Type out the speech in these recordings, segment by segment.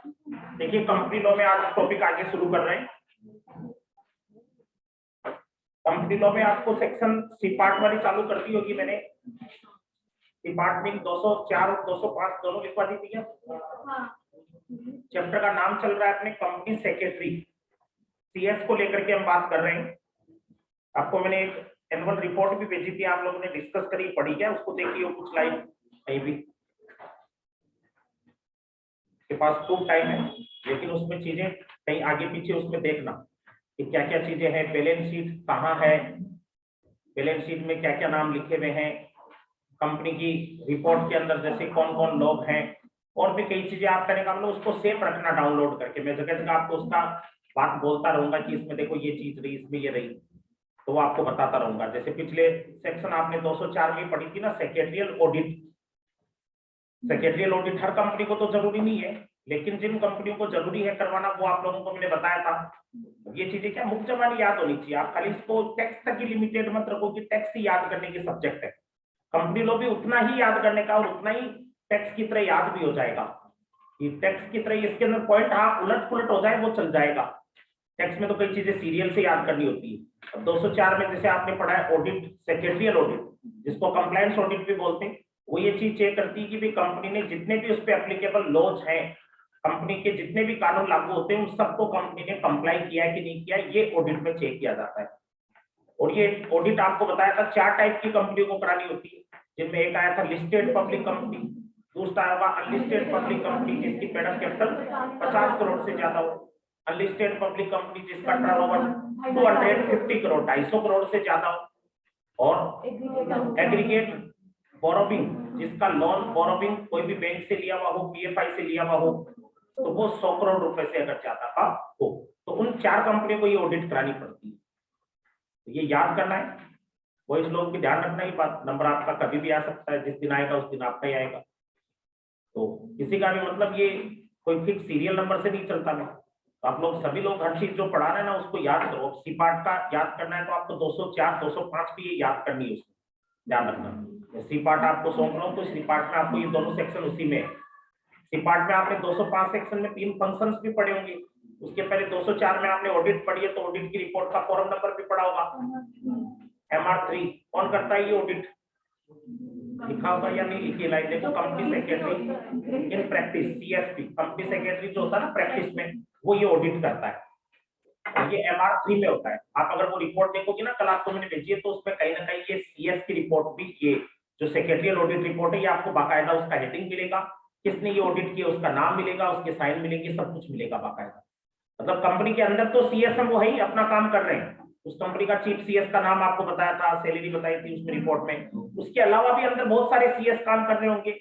देखिए company law में आज टॉपिक आगे शुरू कर रहे हैं। कंपनी लॉ में आपको सेक्शन सी पार्ट वाली चालू कर दी होगी मैंने। सी पार्ट में 204 और 205 दोनों लिखवा दी थी। चैप्टर का नाम चल रहा है अपने कंपनी सेक्रेटरी, सीएस को लेकर के हम बात कर रहे हैं। आपको मैंने एक एनुअल रिपोर्ट भी भेजी थी, आप लोगों ने डिस्कस करी, पढ़ी क्या? उसको देखिए हो कुछ लाइन कहीं भी के पास खूब टाइम है, लेकिन उसमें चीजें कहीं आगे पीछे उसमें देखना कि क्या क्या चीजें हैं। बैलेंस शीट कहाँ है, बैलेंस शीट में क्या क्या नाम लिखे हुए हैं, कंपनी की रिपोर्ट के अंदर जैसे कौन कौन लोग हैं, और भी कई चीजें आप करेंगे। हम लोग उसको सेव रखना डाउनलोड करके, मैं जगह जगह आपको उसका बात बोलता रहूंगा कि इसमें देखो ये चीज रही, इसमें ये रही, तो वो आपको बताता रहूंगा। जैसे पिछले सेक्शन आपने 204 में पढ़ी थी ना, सेक्रेटरियल ऑडिट। सेक्रेटरियल ऑडिट हर कंपनी को तो जरूरी नहीं है, लेकिन जिन कंपनियों को जरूरी है करवाना वो आप लोगों को मैंने बताया था। ये चीजें क्या मुफ्त जबानी याद होनी चाहिए, आप खाली इसको टैक्स तक ही लिमिटेड मत रखो कि टैक्स ही याद करने की सब्जेक्ट है। कंपनी लॉ भी उतना ही याद करने का और उतना ही टैक्स की तरह याद भी हो जाएगा। ये टैक्स की तरह इसके अंदर पॉइंट आप उलट पुलट हो जाए वो चल जाएगा। टैक्स में तो कई चीजें सीरियल से याद करनी होती है। अब 204 में जैसे आपने पढ़ा है ऑडिट, सेक्रेटरियल ऑडिट जिसको कंप्लायंस ऑडिट भी बोलते हैं, वो ये चीज चेक करती है कि भाई कंपनी ने जितने भी उस पर एप्लीकेबल लॉज हैं, कंपनी के जितने भी कानून लागू होते हैं उन सबको कंपनी ने कंप्लाई किया है कि नहीं किया, ये ऑडिट में चेक किया जाता है। और ये ऑडिट आपको बताया था 4 टाइप की कंपनियों को करानी होती है, जिनमें एक आया था लिस्टेड पब्लिक कंपनी, दूसरा होगा अनलिस्टेड पब्लिक कंपनी जिसकी पेड कैपिटल 50 करोड़ से ज्यादा हो, अनलिस्टेड पब्लिक कंपनी जिसका टर्नओवर 250 करोड़ 250 करोड़ से ज्यादा हो, और एग्रीगेट बोरोविंग जिसका लोन बोरोविंग कोई भी बैंक से लिया हुआ हो, पीएफआई से लिया हुआ हो, तो वो 100 करोड़ रुपए से अगर ज्यादा का हो, तो उन 4 कंपनियों को ये ऑडिट करानी पड़ती है। ये याद करना है, वो इस लोग की ध्यान रखना ही बात। नंबर आपका कभी भी आ सकता है, जिस दिन आएगा उस दिन आपका ही आएगा। तो किसी का भी मतलब ये कोई फिक्स सीरियल नंबर से नहीं चलता है। तो आप लोग सभी लोग हर चीज जो पढ़ा रहे हैं ना उसको याद करो। सी पार्ट का याद करना है तो आपको 204 205 भी ये याद करनी है, उसको ध्यान रखना। सी पार्ट आपको सौंप रहा हूँ तो सी पार्ट में आपको ये दोनों सेक्शन उसी में है। सी पार्ट में आपने 205 सेक्शन में 3 फंक्शंस भी पढ़े होंगे, उसके पहले 204 में आपने ऑडिट पढ़ी है, तो ऑडिट की रिपोर्ट का फॉर्म नंबर भी पढ़ा होगा, MR3। कौन करता है ये ऑडिट? लिखा होगा या नहीं लिखी लाइन देखो, company secretary in practice, CSP। Company secretary जो होता है ना प्रैक्टिस में, वो ये ऑडिट करता है, और ये MR3 में होता है। आप अगर वो रिपोर्ट देखोगे ना, कल आपको मैंने भेजी है, तो उसमें कहीं ना कहीं ये CS की रिपोर्ट भी, ये जो सेक्रेटरियल ऑडिट रिपोर्ट है, ये आपको बाकायदा उसका हेडिंग मिलेगा, किसने ये ऑडिट किया उसका नाम मिलेगा, उसके साइन मिलेंगे, सब कुछ मिलेगा बाकायदा। मतलब कंपनी के अंदर तो CS वो है ही अपना काम कर रहे हैं। उस कंपनी का चीफ CS का नाम आपको बताया था, सैलरी बताई थी उसमें रिपोर्ट में। उसके अलावा भी अंदर बहुत सारे CS काम कर रहे होंगे,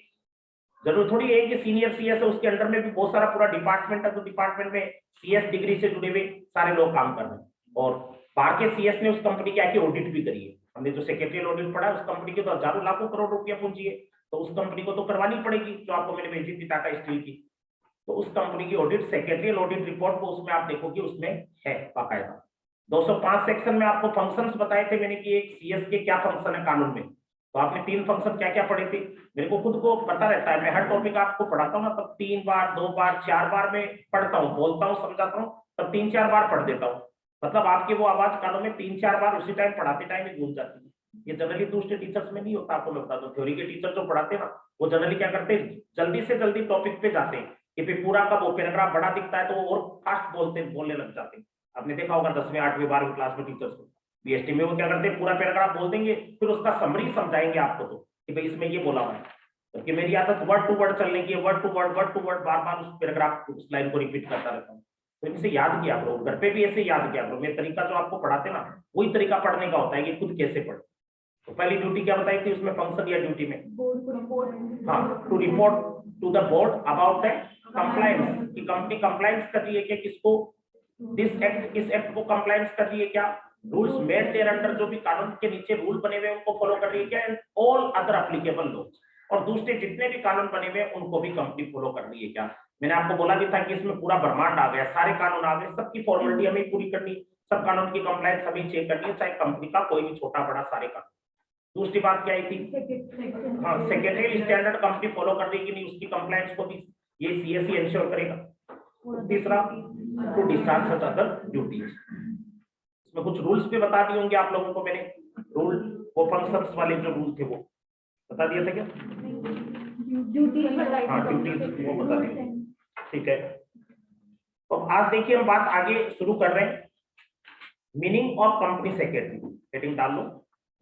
जरूर थोड़ी है कि सीनियर CS है उसके अंडर में भी बहुत सारा पूरा डिपार्टमेंट है, तो डिपार्टमेंट में CS डिग्री से जुड़े हुए सारे लोग काम कर रहे हैं। और बाहर के CS ने उस कंपनी की आके ऑडिट भी करी है। हमने जो सेक्रेटरियल ऑडिट पढ़ा उस कंपनी के तो हजारों लाखों करोड़ रुपया पूंजी है, तो उस कंपनी को तो करवानी पड़ेगी, जो आपको मैंने भेजी थी टाटा स्टील की। तो उस कंपनी की ऑडिट, सेक्रेटरियल ऑडिट रिपोर्ट को उसमें आप देखोगे उसमें है बाकायदा। 205 सेक्शन में आपको फंक्शंस बताए थे मैंने कि एक CS के क्या फंक्शन है कानून में, तो आपने 3 फंक्शन क्या क्या पढ़े थे? मेरे को खुद को पता रहता है, मैं हर टॉपिक आपको पढ़ाता हूँ ना, तब 3 बार 2 बार 4 बार में पढ़ता हूँ, बोलता हूँ, समझाता हूँ, तब 3-4 बार पढ़ देता हूँ। मतलब आपकी वो आवाज कानों में 3-4 बार उसी टाइम पढ़ाते टाइम ही गूंज जाती है। ये जनरली दूसरे टीचर्स में नहीं होता, आपको मैं बता दूं। थ्योरी के टीचर जो पढ़ाते हैं ना, वो जनरली क्या करते हैं, जल्दी से जल्दी टॉपिक पे जाते हैं कि फिर पूरा का वो पैराग्राफ बड़ा दिखता है तो वो और फास्ट बोलने लग जाते हैं। आपने देखा होगा 10वीं 8वीं 12वीं क्लास में टीचर्स को, BST में वो क्या करते हैं, पूरा पैराग्राफ बोल देंगे, फिर उसका समरी समझाएंगे आपको, तो कि भाई इसमें ये बोला हुआ है। क्योंकि मेरी आदत वर्ड टू वर्ड चलने की है, वर्ड टू वर्ड बार बार उस पैराग्राफ उस लाइन को रिपीट करता रहता हूँ। तो इनसे याद किया करो, घर पे भी ऐसे याद किया करो। मेरा तरीका जो आपको पढ़ाते ना, वही तरीका पढ़ने का होता है कि खुद कैसे पढ़े। तो पहली ड्यूटी क्या बताई थी उसमें, फंक्शन या ड्यूटी में? हाँ, to report to the board about the compliance, कि कंपनी कंप्लायंस कर रही है क्या, किसको, दिस एक्ट, इस एक्ट को कंप्लायंस कर रही है क्या, रूल्स मेड देयर अंडर, जो भी कानून के नीचे रूल बने हुए उनको फॉलो कर रही है क्या, and all other applicable laws, और दूसरे जितने भी कानून बने हुए उनको भी कंपनी फॉलो कर रही है क्या। मैंने आपको बोला भी था कि इसमें पूरा ब्रह्मांड आ गया, सारे कानून आ गए, सबकी फॉर्मेलिटी हमें पूरी करनी, सब कानून की कंप्लायंस हमें चेक करनी है, चाहे कंपनी का कोई भी छोटा बड़ा सारे कानून। दूसरी बात क्या आई थी? हाँ, सेक्रेटरियल स्टैंडर्ड कंपनी फॉलो कर रही है कि नहीं, उसकी कंप्लायंस को भी ये CSE इंश्योर करेगा। तीसरा to discharge such other duties. इसमें कुछ रूल्स भी बता दिए होंगे आप लोगों को मैंने, रूल वो फंक्शंस वाले जो रूल थे वो बता दिए थे क्या? हाँ ड्यूटीज वो बता दिए, ठीक है। तो आज देखिए हम बात आगे शुरू कर रहे हैं। Meaning of company secretary, heading डाल लो,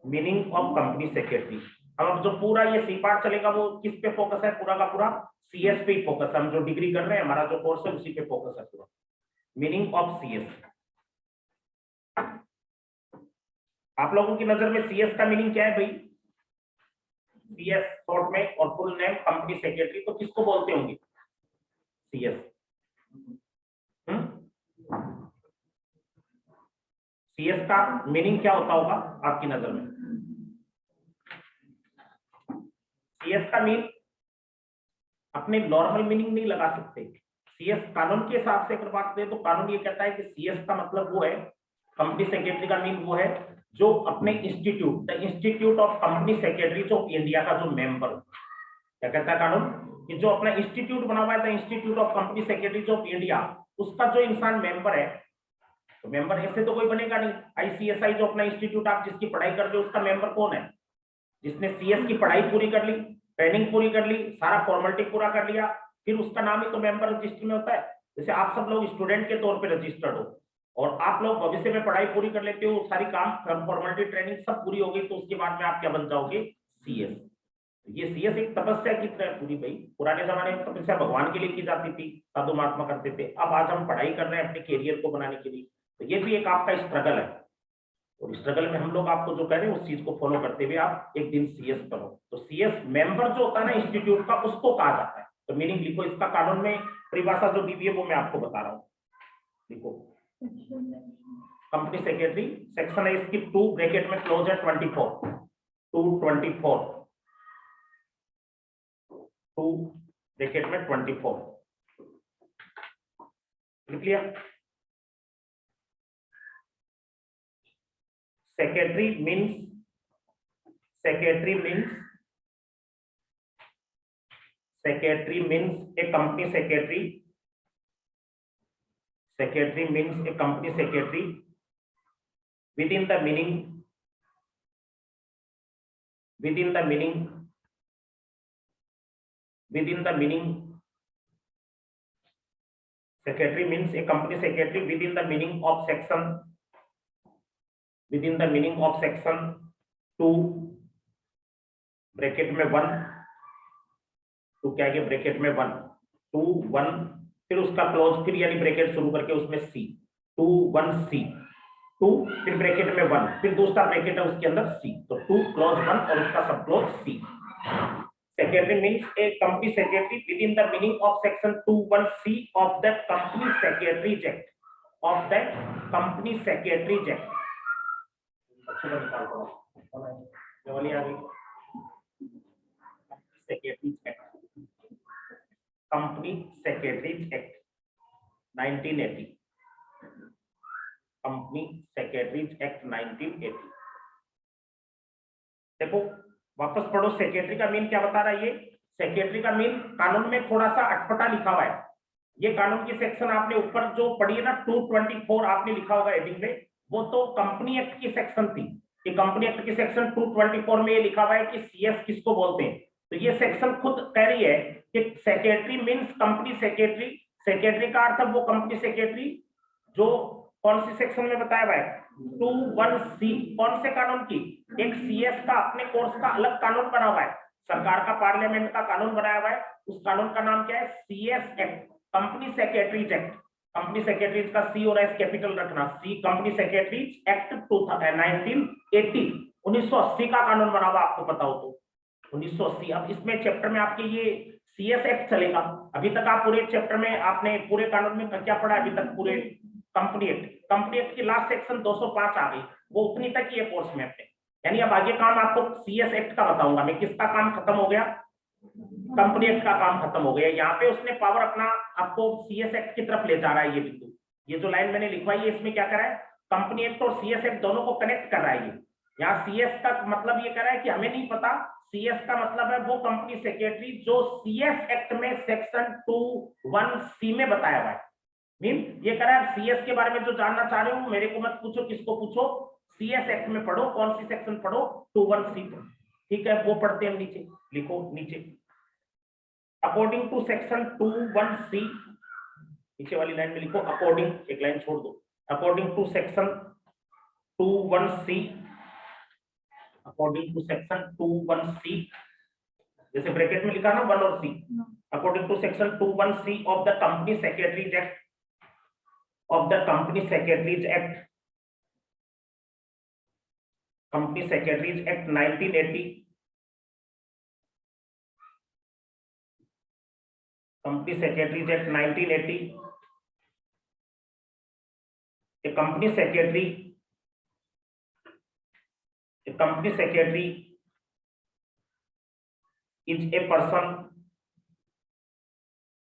मीनिंग ऑफ कंपनी सेक्रेटरी। अब जो पूरा ये सी पार्ट चलेगा वो किस पे फोकस है? पूरा का पूरा सीएस पे फोकस है। हम जो डिग्री कर रहे हैं हमारा जो कोर्स है उसी पे फोकस है पूरा। मीनिंग ऑफ सीएस, आप लोगों की नजर में सीएस का मीनिंग क्या है भाई? सीएस शॉर्ट में और फुल नेम कंपनी सेक्रेटरी, तो किसको बोलते होंगे सीएस? सीएस का मीनिंग क्या होता होगा आपकी नजर में? सीएस का मीन अपने नॉर्मल मीनिंग नहीं लगा सकते। सीएस कानून के हिसाब से अगर बात करें तो कानून ये कहता है कि सीएस का मतलब वो है, कंपनी सेक्रेटरी का मीन वो है जो अपने institute, the institute of company secretaries of India का जो मेंबर, क्या कहता है कानून कि जो अपना इंस्टीट्यूट बना हुआ है the institute of company secretaries of India, उसका जो इंसान मेंबर है, तो मेंबर ऐसे तो कोई बनेगा नहीं। आईसीएसआई जो अपना इंस्टीट्यूट आप जिसकी पढ़ाई कर रहे हो उसका मेंबर कौन है? जिसने सीएस की पढ़ाई पूरी कर ली, ट्रेनिंग पूरी कर ली, सारा फॉर्मेलिटी पूरा कर लिया, फिर उसका नाम ही तो मेंबर रजिस्टर में होता है। जैसे आप सब लोग स्टूडेंट के तौर पे रजिस्टर्ड हो और आप लोग भविष्य में पढ़ाई पूरी कर लेते हो, सारी काम फॉर्मेलिटी ट्रेनिंग सब पूरी हो गई, तो उसके बाद में आप क्या बन जाओगे? सीएस। ये सीएस एक तपस्या की तरह पूरी भाई। पुराने जमाने में तपस्या भगवान के लिए की जाती थी, साधु महात्मा करते थे। अब आज हम पढ़ाई कर रहे हैं अपने कैरियर को बनाने के लिए, तो ये भी एक आपका स्ट्रगल है। और स्ट्रगल में हम लोग आपको जो कह रहे हैं उस चीज को फॉलो करते हुए आप एक दिन सीएस बनो। तो सीएस मेंबर जो होता है ना इंस्टीट्यूट का, उसको कहा जाता है। तो मीनिंग लिखो इसका, कानून में परिभाषा जो दी हुई है वो मैं आपको बता रहा हूँ। लिखो कंपनी सेक्रेटरी, सेक्शन है इसकी 2 ब्रैकेट में क्लोज है 24, 224, 2 ब्रैकेट में 24 लिख लिया। Secretary means a company secretary. Secretary means a company secretary within the meaning secretary means a company secretary within the meaning of section 2 bracket में 1, तो क्या है ब्रैकेट में 1 2 1, फिर उसका क्लोज, फिर यानी ब्रैकेट शुरू करके उसमें सी 2 1 सी 2, फिर ब्रैकेट में 1, फिर दूसरा ब्रैकेट है उसके अंदर सी, तो 2 क्लोज 1 और उसका सब clause C. Secretary means a company secretary within the meaning of section 21 C of that company secretaries act, of that company secretaries act. अच्छा निकाल दो ये वाली आ गई secretaries act, company secretaries act 1980, company secretaries act 1980। देखो वापस पढ़ो, सेक्रेटरी का मीन क्या बता रहा है ये? सेक्रेटरी का मीन कानून में थोड़ा सा अटपटा लिखा हुआ है। ये कानून की सेक्शन आपने ऊपर जो पढ़ी है ना 224 आपने लिखा होगा हेडिंग में, वो तो कंपनी एक्ट की सेक्शन थी। कि कंपनी एक्ट की सेक्शन 224 में ये लिखा हुआ है कि सीएस किसको बोलते हैं। तो ये सेक्शन खुद कह रही है कि secretary means company secretary. Secretary का अर्थ है वो कंपनी सेक्रेटरी जो कौन सी सेक्शन में बताया हुआ है? 21C। कौन से कानून की? एक सीएस का अपने कोर्स का अलग कानून बना हुआ है, सरकार का पार्लियामेंट का कानून बनाया हुआ है। उस कानून का नाम क्या है? CS act, company secretaries act. Company secretaries का सी और एस कैपिटल रखना, सी कंपनी सेक्रेटरीज एक्ट 1980, 1980 का कानून बना हुआ, आपको पता हो तो 1980। अब इसमें चैप्टर में आपके ये सीएस एक्ट चलेगा। अभी तक आप पूरे चैप्टर में आपने पूरे कानून में क्या पढ़ा अभी तक? पूरे कंपनी एक्ट की लास्ट सेक्शन 205 आ गई, वो उतनी तक ही है कोर्स में अपने। यानी अब आगे काम आपको सीएस एक्ट का बताऊंगा मैं। किसका काम खत्म हो गया? कंपनी एक्ट का काम खत्म हो गया। यहाँ पे उसने पावर अपना आपको सीएस एक्ट की तरफ ले जा रहा है। ये बिंदु, ये जो लाइन मैंने लिखवाई है इसमें क्या कर रहा है? कंपनी एक्ट और सीएस एक्ट दोनों को कनेक्ट कर रहा है। ये यहाँ सीएस का मतलब ये कर रहा है कि हमें नहीं पता, सीएस का मतलब है वो कंपनी सेक्रेटरी जो सीएस एक्ट में सेक्शन 21C में बताया हुआ है। मीन ये कह रहा है सीएस के बारे में जो जानना चाह रहे हो मेरे को मत पूछो, किसको पूछो, सीएस एक्ट में पढ़ो, कौन सी सेक्शन पढ़ो, 21C पढ़ो, ठीक है, वो पढ़ते हैं। नीचे लिखो, नीचे अकॉर्डिंग टू सेक्शन 21C, नीचे वाली लाइन में लिखो अकॉर्डिंग, एक लाइन छोड़ दो, according to section 21C, according to section 21C, जैसे ब्रैकेट में लिखा ना 1 और C, according to section 21C of the company secretaries act, of the Company Secretaries Act, Company Secretaries Act 1980, Company Secretaries Act 1980, a company secretary is a person,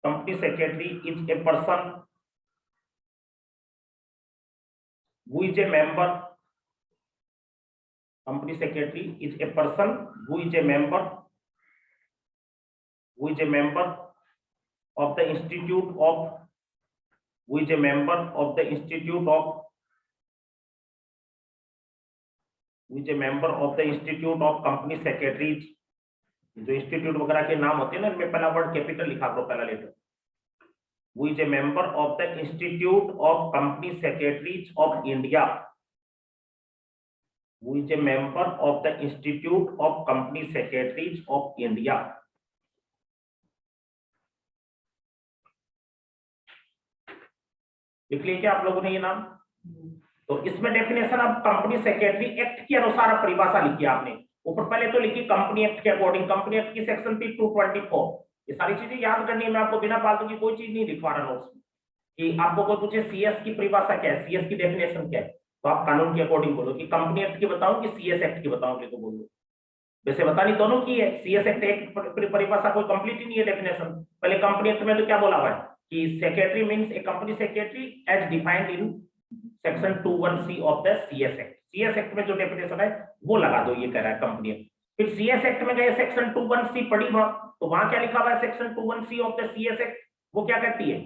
company secretary is a person who is a member, company secretary is a person who is a member of the institute of, who is a member of the institute of, who is a member of the institute of company secretaries, जो institute वगैरह के नाम होते हैं ना, इनमें पहला word capital लिखा करो, पहला letter, who is a member of the institute of company secretaries of India, who is a member of the institute of company secretaries of India, लिख लिया क्या आप लोगों ने ये नाम? तो इसमें डेफिनेशन अब कंपनी सेक्रेटरी एक्ट के अनुसार परिभाषा लिखी आपने, ऊपर पहले तो लिखी कंपनी एक्ट के अकॉर्डिंग, कंपनी एक्ट की सेक्शन थी 224, ये सारी चीजें याद करनी है, मैं आपको बिना फालतू की कोई चीज नहीं लिखवा रहा नोट्स में, कि आपको कोई पूछे सीएस की परिभाषा क्या है, सीएस की डेफिनेशन क्या है, तो आप कानून के अकॉर्डिंग बोलो कि कंपनी एक्ट की बताऊं कि सीएस एक्ट की बताऊं, तो बोल दो, वैसे बतानी दोनों की है, सीएस एक्ट एक परिभाषा कोई कंप्लीट ही नहीं है डेफिनेशन, पहले कंपनी एक्ट में तो क्या बोला हुआ है कि secretary means a company secretary as defined in section 21C of the CS act, CS act में जो डेफिनेशन है वो लगा दो, ये कह रहा है कंपनी एक्ट। फिर सीएस एक्ट में गए, सेक्शन 21C पढ़ी वहां, तो वहां क्या लिखा हुआ है section 21C of the CS act, वो क्या कहती है,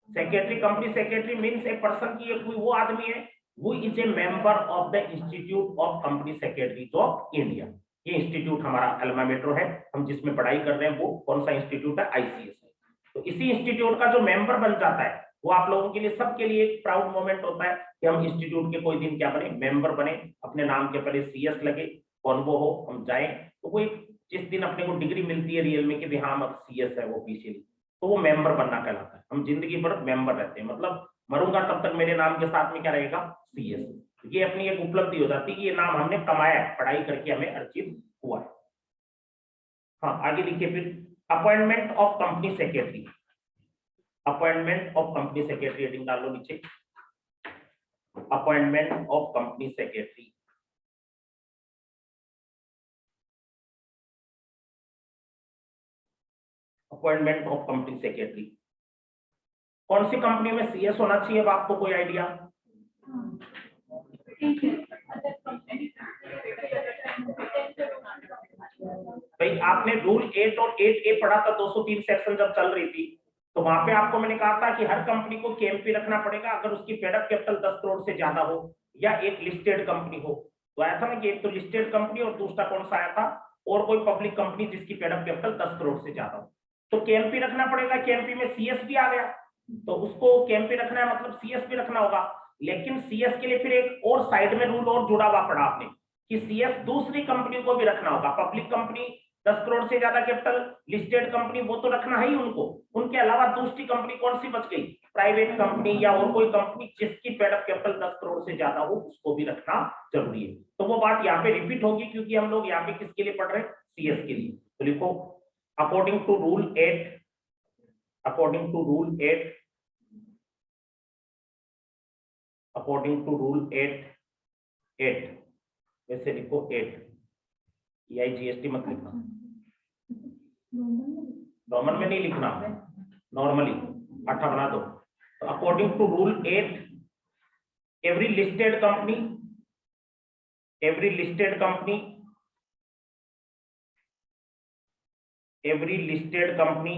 secretary, company secretary means a person की कोई वो आदमी है, वो is a member of the institute of company secretaries of India, ये इंस्टीट्यूट हमारा अल्मा मेट्रो है, हम जिसमें पढ़ाई कर रहे हैं वो कौन सा इंस्टीट्यूट है, आईसीएस है, तो इसी इंस्टीट्यूट का जो मेंबर बन जाता है वो आप लोगों के लिए, सबके लिए एक प्राउड मोमेंट होता है कि हम इंस्टीट्यूट के कोई दिन क्या बने, मेंबर बने, अपने नाम के पहले सीएस लगे, कौन वो हो, हम जाए, तो कोई जिस दिन अपने को डिग्री मिलती है रियल में कि हाँ अब सीएस है वो ऑफिशियली, तो वो मेंबर बनना कहलाता है, हम जिंदगी भर मेंबर रहते हैं, मतलब मरूंगा तब तक मेरे नाम के साथ में क्या रहेगा, सीएस, ये अपनी एक उपलब्धि हो जाती है कि ये नाम हमने कमाया है, पढ़ाई करके हमें अर्जित हुआ है। हाँ आगे देखिए, फिर appointment of company secretary, appointment of company secretary, heading डाल लो नीचे, appointment of company secretary, appointment of company secretary, कौन सी कंपनी में सीएस होना चाहिए, अब आपको कोई आइडिया? भाई आपने रूल 8 और 8A पढ़ा था, 203 सेक्शन जब चल रही थी, तो वहां पे आपको मैंने कहा था कि हर कंपनी को केएमपी रखना पड़ेगा अगर उसकी पेडअप कैपिटल 10 करोड़ से ज्यादा हो या एक लिस्टेड कंपनी हो, तो आया था ना कि एक तो लिस्टेड कंपनी और दूसरा कौन सा आया था, और कोई पब्लिक कंपनी जिसकी पेडअप कैपिटल 10 करोड़ से ज्यादा हो, तो केएमपी रखना पड़ेगा, केएमपी में सीएस भी आ गया, तो उसको केएमपी रखना है मतलब सीएस भी रखना होगा, लेकिन सीएस के लिए फिर एक और साइड में रूल और जुड़ा हुआ पड़ा आपने कि सीएस दूसरी कंपनी को भी रखना होगा, पब्लिक कंपनी 10 करोड़ से ज्यादा कैपिटल, लिस्टेड कंपनी वो तो रखना है ही उनको, उनके अलावा दूसरी कंपनी कौन सी बच गई, प्राइवेट कंपनी या और कोई कंपनी जिसकी पेडअप कैपिटल 10 करोड़ से ज्यादा हो, उसको भी रखना जरूरी है, तो वो बात यहाँ पे रिपीट होगी क्योंकि हम लोग यहाँ पे किसके लिए पढ़ रहे हैं, सीएस के लिए, तो लिखो according to rule 8, according to rule 8, according to rule 8, वैसे लिखो 8, EIGST मत लिखना, रोमन में नहीं लिखना, नॉर्मली 8 बना दो, तो according to rule 8 every listed company, every listed company, every listed company,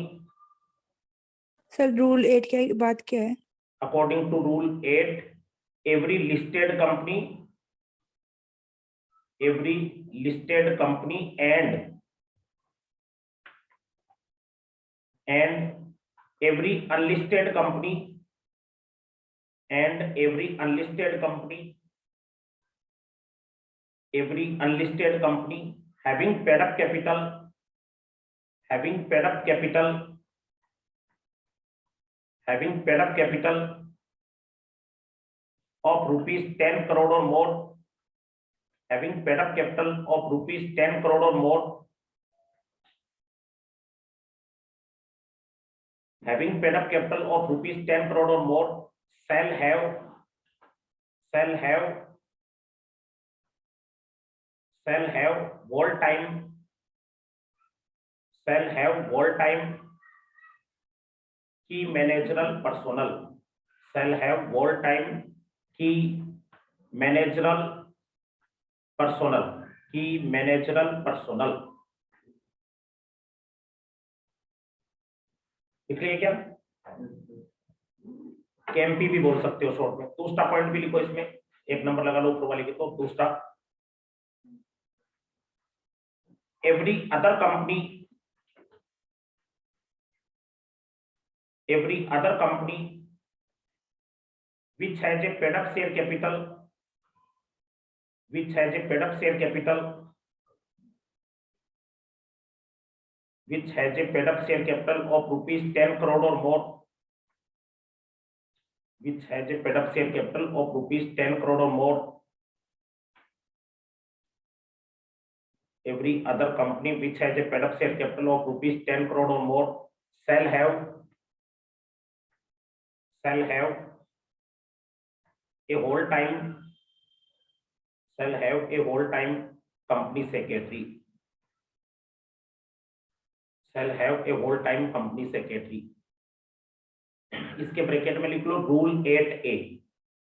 sir rule 8 की बात क्या है? according to rule 8, every listed company and every unlisted company having paid up capital of rupees 10 crore or more, having paid up capital of rupees 10 crore or more, having paid up capital of rupees 10 crore or more, shall have wall time key managerial personnel, shall have wall time key managerial personnel लिख लिया क्या? KMP भी बोल सकते हो short में। दूसरा point भी लिखो इसमें, एक नंबर लगा लो ऊपर वाले के। तो दूसरा, every other company which has a paid up share capital of rupees 10 crore or more, every other company which has a paid up share capital of rupees 10 crore or more shall have a whole time company secretary, इसके bracket में लिख लो rule 8A,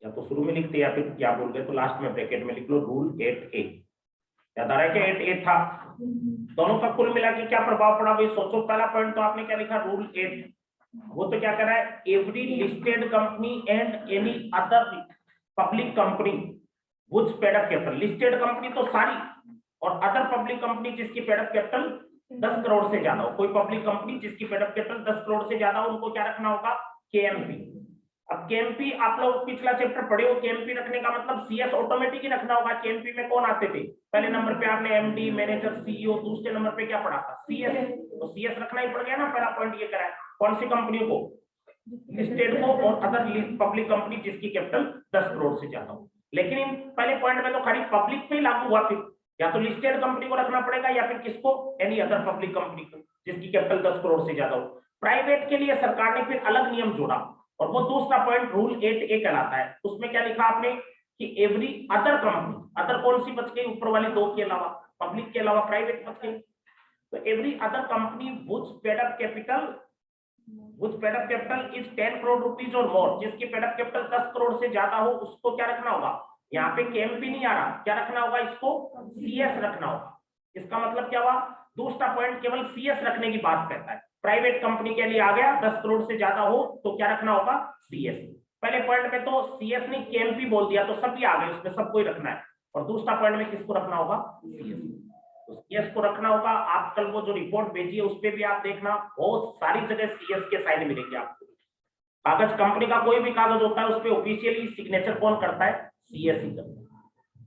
या तो शुरू में लिखते या फिर क्या बोल गए तो लास्ट में ब्रैकेट में लिख लो रूल 8A। याद आ रहा है कि 8A था? दोनों का कुल मिला के क्या प्रभाव पड़ा भाई सोचो। पहला पॉइंट तो आपने क्या लिखा, रूल 8, वो तो क्या कर रहा है, every listed company and any other public company which paid up capital, listed company तो सारी, और अदर पब्लिक कंपनी जिसकी पेड अप कैपिटल 10 करोड़ से ज्यादा हो, कोई पब्लिक कंपनी जिसकी पेड अप कैपिटल 10 करोड़ से ज्यादा हो, उनको क्या रखना होगा, केएमपी। अब केएमपी आप लोग पिछला चैप्टर पढ़े हो, केएमपी रखने का मतलब सीएस ऑटोमेटिक ही रखना होगा। केएमपी में कौन आते थे? पहले नंबर पे आपने एमडी, मैनेजर, सीईओ, दूसरे नंबर पे क्या पढ़ा था, सीएस। तो सीएस रखना ही पड़ गया ना। पहला पॉइंट ये करा है, कौन सी कंपनियों को, लिस्टेड को और अदर पब्लिक कंपनी जिसकी कैपिटल 10 करोड़ से ज्यादा हो। लेकिन इन पहले पॉइंट में तो खाली पब्लिक पे ही लागू हुआ, फिर या तो लिस्टेड कंपनी को रखना पड़ेगा या फिर किसको, एनी अदर पब्लिक कंपनी को जिसकी कैपिटल 10 करोड़ से ज्यादा हो। प्राइवेट के लिए सरकार ने फिर अलग नियम जोड़ा, और वो दूसरा पॉइंट रूल 8A कहलाता है। उसमें क्या लिखा आपने कि एवरी अदर कंपनी, अदर कौन सी बच गई, ऊपर वाली दो के अलावा, पब्लिक के अलावा प्राइवेट बच गई। तो every other company which paid up capital is 10 crore rupees और मोर, जिसकी पेड अप कैपिटल 10 करोड़ से ज्यादा हो, उसको क्या रखना होगा, यहाँ पे केएमपी नहीं आ रहा, क्या रखना होगा, इसको सीएस रखना होगा। इसका मतलब क्या हुआ, दूसरा पॉइंट केवल सीएस रखने की बात करता है। प्राइवेट कंपनी के लिए आ गया 10 करोड़ से ज्यादा हो तो क्या रखना होगा, सीएस। पहले पॉइंट में तो सीएस ने केएमपी बोल दिया तो सभी आ गए, उसमें सबको ही रखना है। और दूसरा पॉइंट में किसको रखना होगा, सीएस। तो सीएस को रखना होगा। आप कल वो जो रिपोर्ट भेजी है उस पर भी आप देखना, बहुत सारी जगह सीएस के साइन मिलेंगे आपको। कागज, कंपनी का कोई भी कागज होता है उस पर ऑफिशियली सिग्नेचर कौन करता है, सीएस ही करता है।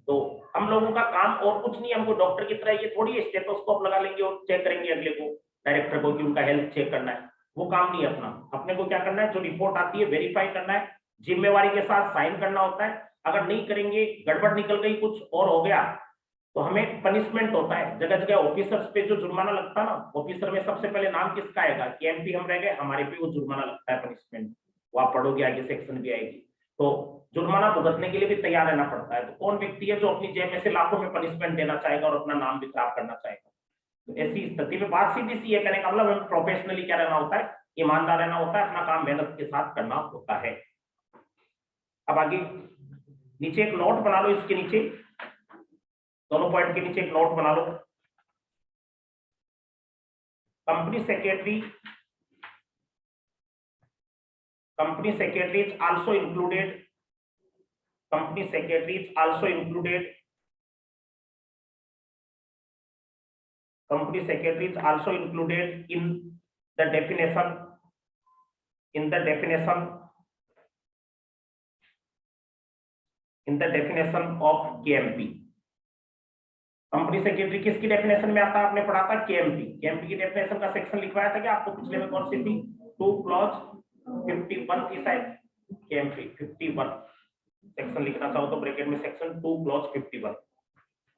तो हम लोगों का काम और कुछ नहीं, हमको डॉक्टर की तरह ये थोड़ी स्टेथोस्कोप लगा लेंगे और चेक करेंगे अगले को, डायरेक्टर को, कि उनका हेल्थ चेक करना है, वो काम नहीं अपना। अपने को क्या करना है, जो रिपोर्ट आती है वेरीफाई करना है, जिम्मेवारी के साथ साइन करना होता है। अगर नहीं करेंगे, गड़बड़ निकल गई, कुछ और हो गया, तो हमें पनिशमेंट होता है। जगह जगह ऑफिसर्स पे जो जुर्माना लगता है ना, ऑफिसर में सबसे पहले नाम किसका आएगा, केएमपी हम रह गए, हमारे पे वो जुर्माना लगता है, पनिशमेंट। वो आप पढ़ोगे आगे, सेक्शन भी आएगी। तो जुर्माना भुगतने के लिए भी तैयार रहना पड़ता है। तो कौन व्यक्ति है जो अपनी जेब में से लाखों में पनिशमेंट देना चाहेगा और अपना नाम भी खराब करना चाहेगा। तो ऐसी स्थिति में बात सीधी सी है, कहने का मतलब हमें प्रोफेशनली क्या रहना होता है, ईमानदार रहना होता है, अपना काम मेहनत के साथ करना होता है। अब आगे नीचे एक नोट बना लो, इसके नीचे दोनों पॉइंट के नीचे एक नोट बना लो। Company secretary company secretary is also included, company secretary is also included, company secretary is also included in the definition, in the definition, in the definition of KMP. Company secretary किसकी definition में आता है? आपने पढ़ा था KMP, KMP की definition का section लिखवाया था कि आपको पिछले में कौन सी थी? 2 क्लॉज 51 थी शायद, केएमपी 51 सेक्शन लिखना चाहो तो ब्रैकेट में सेक्शन 2 क्लॉज 51।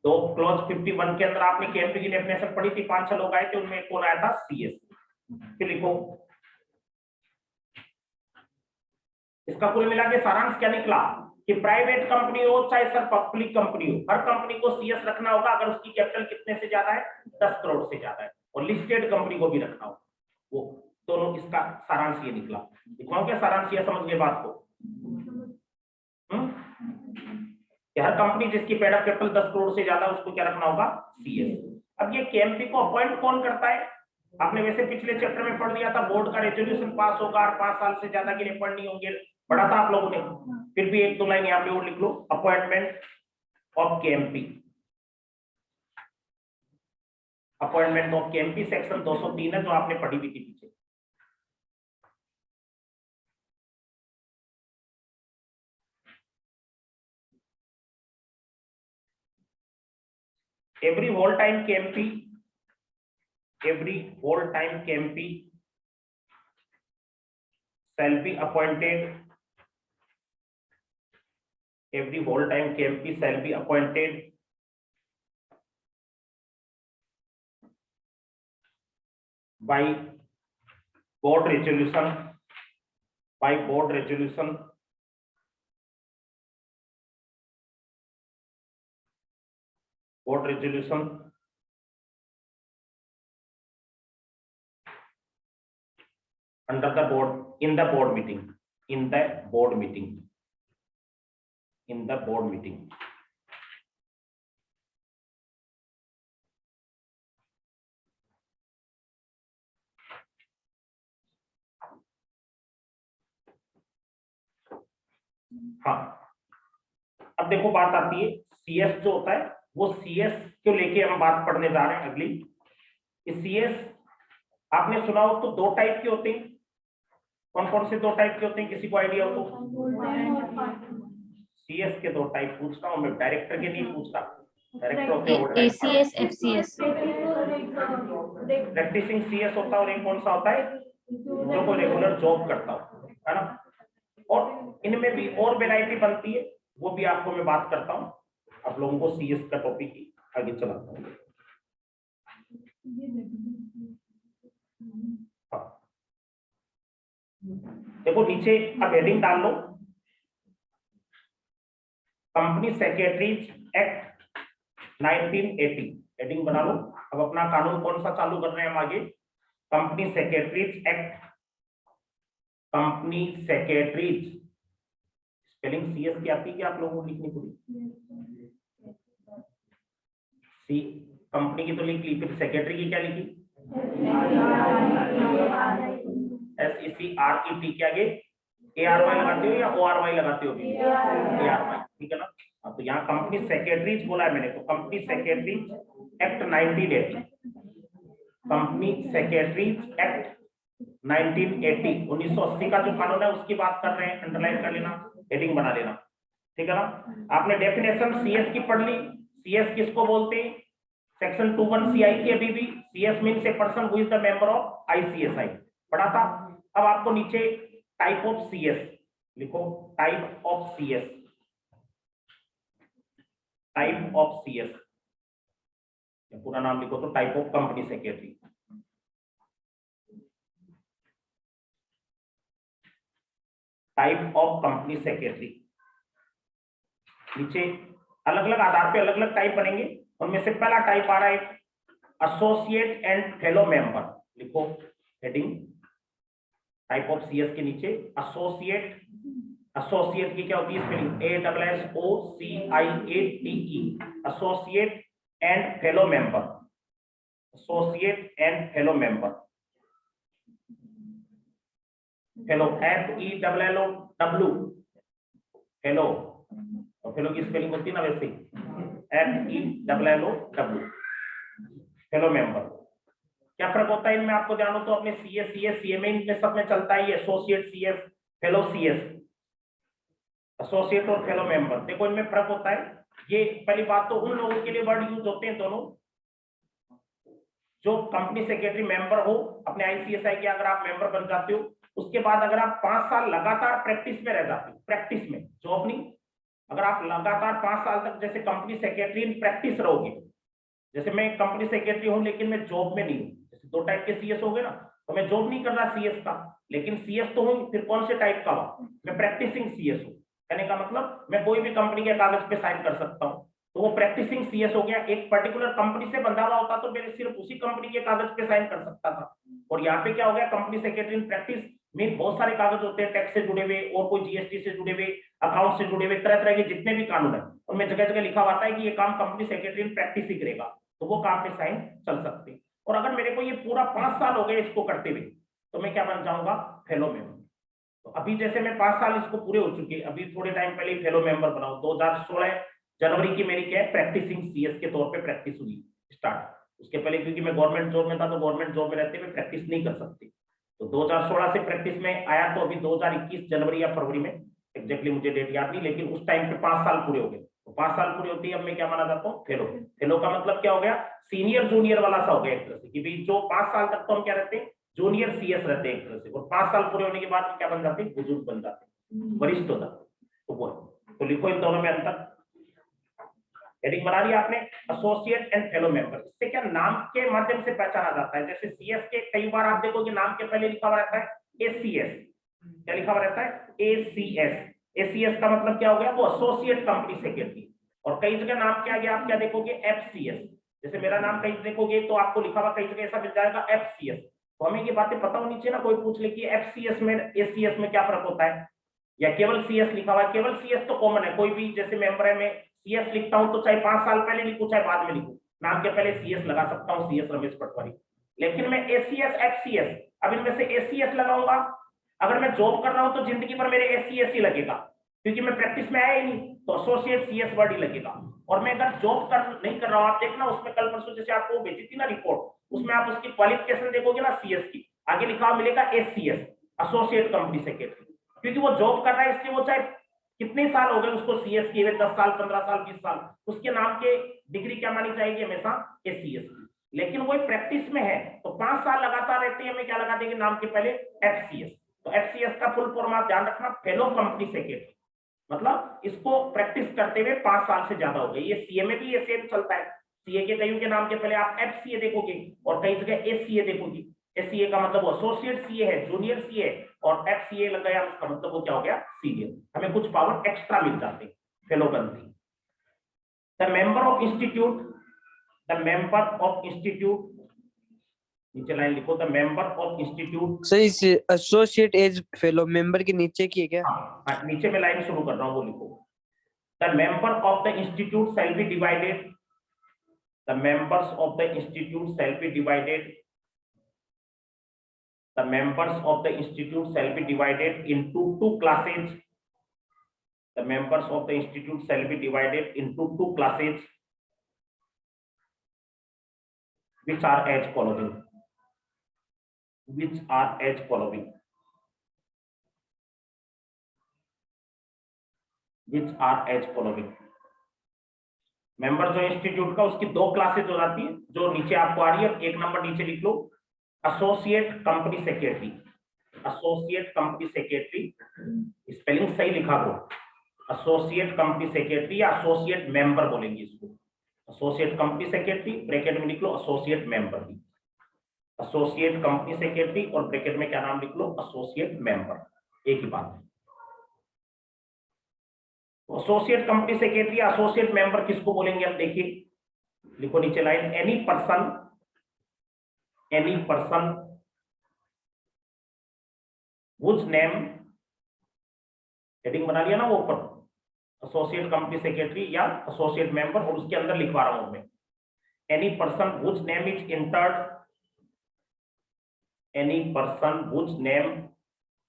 तो क्लॉज 51 के अंदर आपने केएमपी की डेफिनेशन पढ़ी थी, 5-6 लोग आए थे, उनमें कौन आया था? सीएस। फिर लिखो इसका कुल मिला के सारांश क्या निकला कि प्राइवेट कंपनी हो चाहे सर पब्लिक कंपनी हो, हर कंपनी को सीएस रखना होगा अगर उसकी कैपिटल कितने से ज्यादा है? 10 करोड़ से ज्यादा है, और लिस्टेड कंपनी को भी रखना होगा। वो दोनों इसका सारांश ये निकला। दिखाऊं क्या सारांश? ये समझ गए बात को? कि हर कंपनी जिसकी पेड अप कैपिटल 10 करोड़ से ज्यादा उसको क्या रखना होगा? सीएस। अब ये केएमपी को अपॉइंट कौन करता है? आपने वैसे पिछले चैप्टर में पढ़ दिया था, बोर्ड का रेजोल्यूशन पास होगा और 5 साल से ज्यादा के लिए अपॉइंट नहीं होंगे, पढ़ा था आप लोगों ने। फिर भी 1-2 लाइन यहाँ पे और लिख लो, appointment of KMP, appointment of KMP section 203 है जो आपने पढ़ी भी थी पीछे। every whole time KMP, every whole time KMP shall be appointed, every whole time KMP shall be appointed by board resolution, by board resolution, board resolution under the board, in the board meeting, in the board meeting, in the board meeting. हाँ, अब देखो बात आती है CS जो होता है, वो सीएस को लेके हम बात पढ़ने जा रहे हैं अगली। सीएस आपने सुना हो तो 2 टाइप के होते हैं। कौन कौन से 2 टाइप के होते हैं? किसी को आइडिया हो तो? सीएस के 2 टाइप पूछता हूँ मैं, डायरेक्टर के नहीं पूछता। डायरेक्टर होते हैं एसीएस, एफसीएस। प्रैक्टिसिंग सीएस होता है, और एक कौन सा होता है? जो कोई रेगुलर जॉब करता हो, है ना। और इनमें भी और वैरायटी बनती है, वो भी आपको मैं बात करता हूँ। आप लोगों को सीएस का टॉपिक ही आगे चलाता हूँ। देखो नीचे अब हेडिंग डाल लो, कंपनी सेक्रेटरीज एक्ट 1980, हेडिंग बना लो। अब अपना कानून कौन सा चालू कर रहे हैं हम आगे? Company secretaries act, company secretaries. Spelling CS की आती है क्या आप लोगों को लिखनी पूरी? सी कंपनी की तो लिख ली, फिर सेक्रेटरी की क्या लिखी? SECRET के आगे ARY लगाते हो या ORY लगाते हो? ARY, ठीक है ना। तो यहाँ कंपनी सेक्रेटरीज बोला है मैंने, तो company secretaries act 1980, company secretaries act 1980, 1980 का जो कानून है उसकी बात कर रहे हैं। अंडरलाइन कर लेना, हेडिंग बना लेना, ठीक है ना। आपने डेफिनेशन सीएस की पढ़ ली। सीएस किसको बोलते हैं? सेक्शन 21 CI की अभी भी, CS means a person who is the member of ICSI, पढ़ा था। अब आपको नीचे टाइप ऑफ सीएस लिखो, type of CS, type of CS, पूरा नाम लिखो तो type of company secretary. Type of company secretary, नीचे अलग अलग आधार पे अलग अलग टाइप बनेंगे। उनमें से पहला टाइप आ रहा है एसोसिएट एंड फेलो मेंबर, लिखो हेडिंग टाइप ऑफ सीएस के नीचे एसोसिएट। एसोसिएट की क्या होती है spelling? ASSOCIATE, associate and fellow member, associate and fellow member. Fellow FELLOW, fellow, और फेलो की स्पेलिंग होती है ना वैसे FELLOW, फेलो मेंबर। क्या फर्क होता है इनमें आपको जानो तो अपने CS CS CMA इनमें सब में चलता है ये associate CS fellow CS, associate और फेलो मेंबर। देखो इनमें फर्क होता है। ये पहली बात तो उन लोगों के लिए वर्ड यूज होते हैं दोनों, जो कंपनी सेक्रेटरी मेंबर हो अपने ICSI के, अगर आप मेंबर बन जाते हो उसके बाद अगर आप 5 साल लगातार प्रैक्टिस में रह जाते हो, प्रैक्टिस में जॉब नहीं, अगर आप लगातार 5 साल तक जैसे कंपनी सेक्रेटरी इन प्रैक्टिस रहोगे, जैसे मैं कंपनी सेक्रेटरी हूं लेकिन मैं जॉब में नहीं हूं, जैसे दो टाइप के CS हो गए ना, तो मैं जॉब नहीं कर रहा CS का, लेकिन CS तो हूं, फिर कौन से टाइप का हुआ, मैं प्रैक्टिसिंग CS हूं। कहने का मतलब मैं कोई भी कंपनी के कागज पे साइन कर सकता हूं, तो वो प्रैक्टिसिंग CS हो गया। एक पर्टिकुलर कंपनी से बंधा हुआ होता तो मैं सिर्फ उसी कंपनी के कागज पे साइन कर सकता था, और यहाँ पे क्या हो गया, कंपनी सेक्रेटरी इन प्रैक्टिस में बहुत सारे कागज होते हैं, टैक्स से जुड़े हुए और कोई GST से जुड़े हुए, अकाउंट से जुड़े हुए, तरह तरह के जितने भी कानून है उनमें जगह जगह लिखा हुआ है कि ये काम कंपनी सेक्रेटरी इन प्रैक्टिस ही करेगा, तो वो काम पे साइन चल सकते हैं। और अगर मेरे को ये पूरा 5 साल हो गए इसको करते हुए, तो मैं क्या बन जाऊंगा, फेलो मेंबर। तो अभी जैसे मैं 5 साल इसको पूरे हो चुके, अभी थोड़े टाइम पहले फेलो मेंबर बनाऊं, 2016 जनवरी की मेरी क्या है प्रैक्टिसिंग CS के तौर पे प्रैक्टिस हुई स्टार्ट। उसके पहले क्योंकि मैं गवर्नमेंट जॉब में था, तो गवर्नमेंट जॉब में रहते हुए प्रैक्टिस नहीं कर सकते, तो 2016 से प्रैक्टिस में आया, तो अभी 2021 जनवरी या फरवरी में, एग्जैक्टली मुझे डेट याद नहीं, लेकिन उस टाइम पे 5 साल पूरे हो गए। तो 5 साल पूरे होते ही अब मैं क्या माना जाता हूँ, फेलो। फेलो का मतलब क्या हो गया, सीनियर जूनियर वाला सा हो गया एक तरह से, कि भाई जो 5 साल तक तो हम क्या रहते हैं, जूनियर CS रहते हैं एक तरह से, और 5 साल पूरे होने के बाद क्या बन जाते हैं, बुजुर्ग बन जाते हैं, वरिष्ठ होता। तो वो, तो लिखो इन दोनों में अंतर। हेडिंग बना लिया आपने, एसोसिएट एंड फेलो मेंबर। इससे क्या नाम के माध्यम से पहचाना जाता है, जैसे CS के कई बार आप देखोगे नाम के पहले लिखा हुआ रहता है ACS, क्या लिखा हुआ रहता है ACS। ACS का मतलब क्या हो गया, वो एसोसिएट कंपनी सेक्रेटरी। और कई जगह नाम के आगे आप क्या देखोगे, FCS। जैसे मेरा नाम कहीं देखोगे तो आपको लिखा हुआ कई जगह ऐसा मिल जाएगा FCS। तो हमें ये बातें पता होनी चाहिए ना, कोई पूछ ले कि FCS में ACS में क्या फर्क होता है, या केवल CS लिखा हुआ है। केवल CS तो कॉमन है, कोई भी जैसे मेंबर है, मैं CS लिखता हूं तो चाहे 5 साल पहले लिखूं चाहे बाद में लिखूं, नाम के पहले CS लगा सकता हूं, CS रमेश पटवारी। लेकिन मैं ACS FCS, अब इनमें से ACS लगाऊंगा, अगर मैं जॉब कर रहा हूं तो जिंदगी भर मेरे ACS ही लगेगा, क्योंकि मैं प्रैक्टिस में आया ही नहीं, तो एसोसिएट CS वर्ड ही लगेगा। और मैं अगर जॉब कर नहीं कर रहा हूं, आप देखना उसमें कल परसों जैसे आपको भेजी थी ना रिपोर्ट, उसमें आप उसकी क्वालिफिकेशन देखोगे ना CS की, आगे लिखा मिलेगा ACS, एसोसिएट कंपनी सेक्रेटरी, क्योंकि वो जॉब कर रहा है, इसलिए वो चाहे कितने साल हो गए उसको CS किए हुए, 10 साल 15 साल 20 साल, उसके नाम के डिग्री क्या मानी जाएगी हमेशा, ACS। लेकिन वो प्रैक्टिस में है तो 5 साल लगातार रहते हैं, हमें क्या लगा देंगे नाम के पहले FCS। तो FCS का फुल फॉर्म आप ध्यान रखना, फेलो कंपनी सेक्रेटरी, मतलब इसको प्रैक्टिस करते हुए 5 साल से ज्यादा हो गए। ये CA में भी ये सेम चलता है, CA के कईयों के नाम के पहले आप FCA देखोगे और कई जगह ACA देखोगे। SCA का मतलब वो एसोसिएट CA है, जूनियर CA, और FCA लग गया उसका मतलब वो क्या हो गया, सीनियर। हमें कुछ पावर एक्स्ट्रा मिल जाते हैं फेलो बनती। The member of institute, the member of institute, नीचे लाइन लिखो, द मेंबर ऑफ इंस्टीट्यूट। सही से एसोसिएट एज फेलो मेंबर के नीचे की है क्या? हाँ, नीचे में लाइन शुरू कर रहा हूँ, वो लिखो। The member of the institute shall B divided, the members of the institute shall B divided, the members of the institute shall be divided into 2 classes, the members of the institute shall be divided into 2 classes, which are as following, which are as following, which are as following। Member जो institute का उसकी 2 classes हो जाती है, जो नीचे आपको आ रही है, एक नंबर नीचे लिख लो, associate company secretary, associate company secretary, spelling सही लिखा करो, एसोसिएट कंपनी सेक्रेटरी या एसोसिएट मेंबर बोलेंगे इसको, एसोसिएट कंपनी सेक्रेटरी, ब्रैकेट में लिख लो एसोसिएट मेंबर भी, एसोसिएट कंपनी सेक्रेटरी और ब्रैकेट में क्या नाम लिख लो, एसोसिएट मेंबर, एक ही बात है। एसोसिएट कंपनी सेक्रेटरी या एसोसिएट मेंबर किसको बोलेंगे, अब देखिए, लिखो नीचे line, any person whose name, heading बना लिया ना वो ऊपर, एसोसिएट कंपनी सेक्रेटरी या एसोसिएट मेंबर, और उसके अंदर लिखवा रहा हूं मैं, any person whose name is entered, any person whose name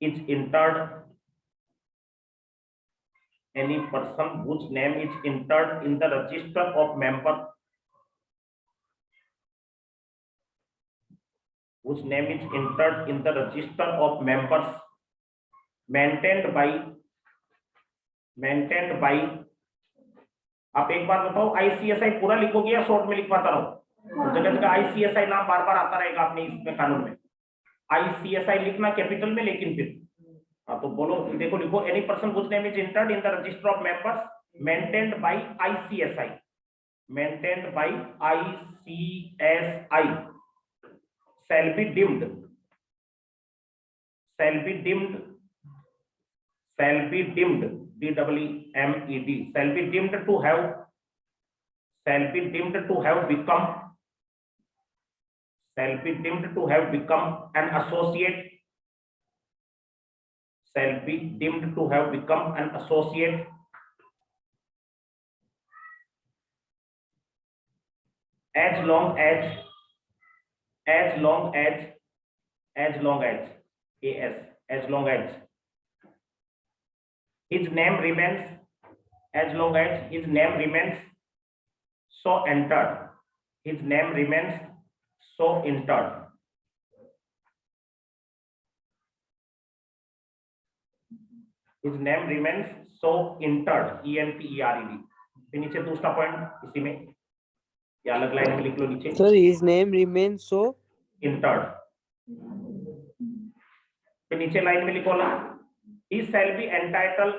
is entered, any person whose name is entered in the register of members, whose name is entered in the register of members maintained by, आप एक बात बताओ, ICSI पूरा लिखोगे या short में लिखवाता रहो? तो जगह जगह ICSI नाम बार बार आता रहेगा अपने इसमें कानून में। ICSI लिखना कैपिटल में, लेकिन फिर हाँ तो बोलो, देखो लिखो, any person which name is entered in the register of members maintained by ICSI, maintained by ICSI shall be deemed, DEEMED, DEEMED, shall be deemed to have become an associate, shall be deemed to have become an associate as long as his name remains, as long as his name remains so entered, his name remains so entered, his name remains so entered, ENTERED। फिर नीचे दूसरा point इसी में या अलग line में लिख लो नीचे, Sir, his name remains so entered। फिर नीचे लाइन में लिखो ना, he shall be entitled,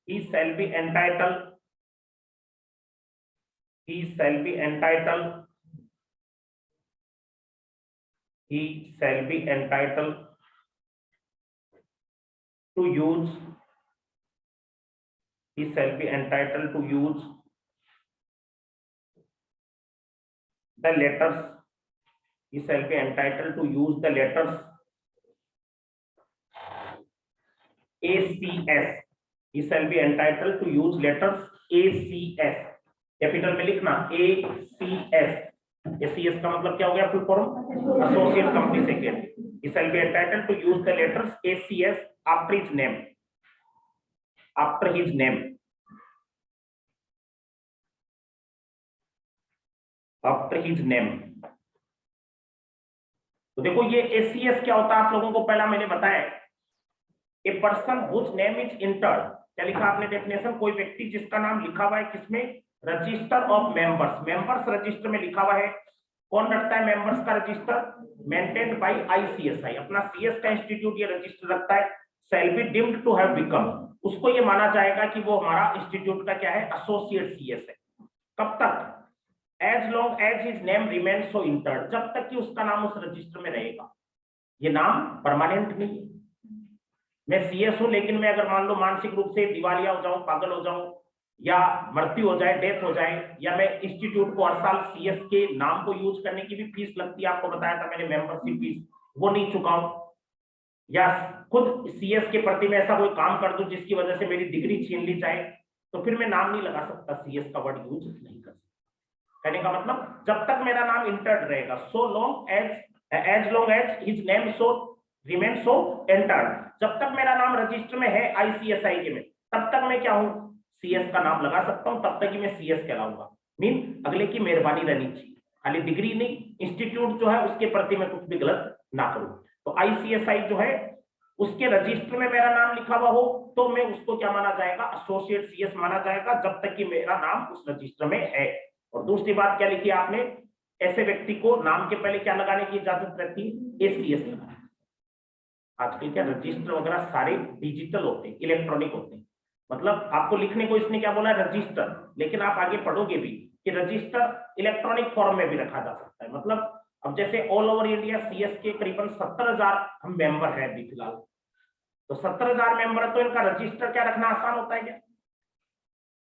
he shall be entitled, he shall be entitled, he shall be entitled to use, he shall be entitled to use the letters, he shall be entitled to use the letters ACS, he shall be entitled to use letters ACS, capital में लिखना ACS, ACS का मतलब क्या हो गया? Full form associate company secretary. he shall be entitled to use the letters ACS after his name, after his name, after his name। तो देखो ये ACS क्या होता है आप लोगों को पहला मैंने बताया, a person whose name is entered, क्या लिखा आपने डेफिनेशन? कोई व्यक्ति जिसका नाम लिखा हुआ है किसमें? Register of members, members register में लिखा हुआ है। कौन रखता है मेंबर्स का रजिस्टर? मेंटेन्ड बाय ICSI, अपना CS का इंस्टीट्यूट ये रजिस्टर रखता है। Shall be deemed to have become, उसको ये माना जाएगा कि वो हमारा इंस्टीट्यूट का क्या है? एसोसिएट CS है। कब तक? As long as his name remains so entered, जब तक कि उसका नाम उस रजिस्टर में रहेगा। ये नाम परमानेंट नहीं है। मैं CS हूं, लेकिन मैं अगर मान लो मानसिक रूप से दिवालिया हो जाऊं, पागल हो जाऊं, या मृत्यु हो जाए, डेथ हो जाए, या मैं इंस्टीट्यूट को हर साल CS के नाम को यूज करने की भी फीस लगती है, आपको बताया था मैंने मेंबरशिप फीस, वो नहीं चुकाऊं, या खुद CS के प्रति मैं ऐसा कोई काम कर दूं जिसकी वजह से मेरी डिग्री छीन ली जाए, तो फिर मैं नाम नहीं लगा सकता, CS का वर्ड यूज नहीं कर सकता। कहने का मतलब जब तक मेरा नाम इंटर्ड रहेगा, so long as long as his name so remain so entered, जब तक मेरा नाम रजिस्टर में है ICSI के में, तब तक मैं क्या हूं? CS का नाम लगा सकता हूं, तब तक ही मैं CS कहलाऊंगा। मीन अगले की मेहरबानी रहनी चाहिए, खाली डिग्री नहीं, इंस्टीट्यूट जो है उसके प्रति मैं कुछ भी गलत ना करूं। तो ICSI जो है उसके रजिस्टर में मेरा नाम लिखा हुआ हो तो मैं उसको क्या माना जाएगा? एसोसिएट CS माना जाएगा, जब तक कि मेरा नाम उस रजिस्टर में है। और दूसरी बात क्या लिखी आपने? ऐसे व्यक्ति को नाम के पहले क्या लगाने की इजाजत रहती है? ACS लगाना। आजकल क्या रजिस्टर वगैरह सारे डिजिटल होते हैं, इलेक्ट्रॉनिक होते हैं, मतलब आपको लिखने को इसने क्या बोला? रजिस्टर, लेकिन आप आगे पढ़ोगे भी कि रजिस्टर इलेक्ट्रॉनिक फॉर्म में भी रखा जा सकता है। मतलब अब जैसे ऑल ओवर इंडिया CS के करीबन 70,000 हम मेंबर हैं अभी फिलहाल, तो 70,000 मेंबर है, तो इनका रजिस्टर क्या रखना आसान होता है क्या?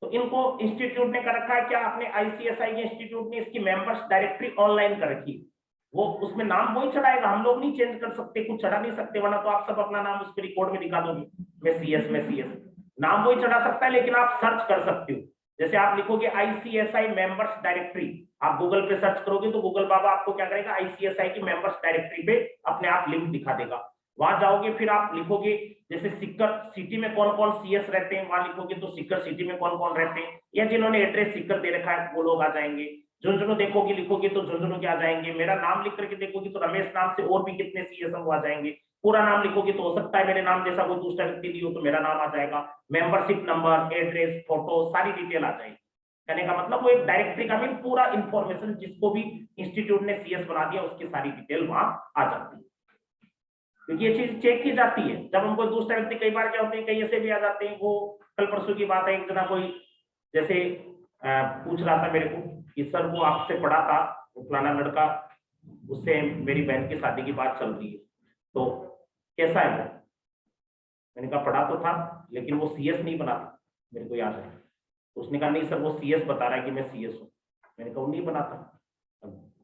तो इनको इंस्टीट्यूट ने कर रखा है क्या? अपने ICSI के इंस्टीट्यूट ने इसकी मेंबर्स डायरेक्टरी ऑनलाइन कर रखी, वो उसमें नाम वही चढ़ाएगा, हम लोग नहीं चेंज कर सकते, कुछ चढ़ा नहीं सकते, वरना तो आप सब अपना नाम उस पर रिकॉर्ड में दिखा दोगे, मैं CS नाम वही चढ़ा सकता है, लेकिन आप सर्च कर सकते हो। जैसे आप लिखोगे ICSI मेंबर्स डायरेक्टरी, आप गूगल पे सर्च करोगे तो गूगल बाबा आपको क्या करेगा? ICSI की मेंबर्स डायरेक्टरी पे अपने आप लिंक दिखा देगा, वहां जाओगे फिर आप लिखोगे जैसे सिक्कर सिटी में कौन कौन सीएस रहते हैं, वहां लिखोगे तो सिक्कर सिटी में कौन कौन रहते हैं, या जिन्होंने एड्रेस सिक्कर दे रखा है वो लोग आ जाएंगे। झुंझुनू देखोगे लिखोगे तो झुंझुनू के आ जाएंगे। मेरा नाम लिख करके देखोगे तो रमेश नाम से और भी कितने सीएस वो आ जाएंगे। पूरा नाम लिखोगे तो हो सकता है मेरे नाम जैसा कोई दूसरा व्यक्ति भी हो तो मेरा नाम आ जाएगा। मेंबरशिप नंबर, एड्रेस, फोटो, सारी डिटेल आ जाएगी। कहने का मतलब वो एक डायरेक्टरी का भी पूरा इंफॉर्मेशन जिसको भी इंस्टीट्यूट ने सीएस बना दिया उसकी सारी डिटेल वहां आ जाती है, क्योंकि ये चीज चेक की जाती है। जब हमको दूसरा व्यक्ति कई बार क्या होते हैं, कहीं ऐसे भी आ जाते हैं। वो कल परसों की बात है, एक जना कोई जैसे पूछ रहा था मेरे को कि सर वो आपसे पढ़ा था, वो फलाना लड़का, उससे मेरी बहन की शादी की बात चल रही है, तो कैसा है वो? मैंने कहा पढ़ा तो था लेकिन वो सीएस नहीं बना था, मेरे को याद है। तो उसने कहा नहीं सर वो सीएस बता रहा है कि मैं सीएस हूँ। मैंने कहा वो नहीं बना था।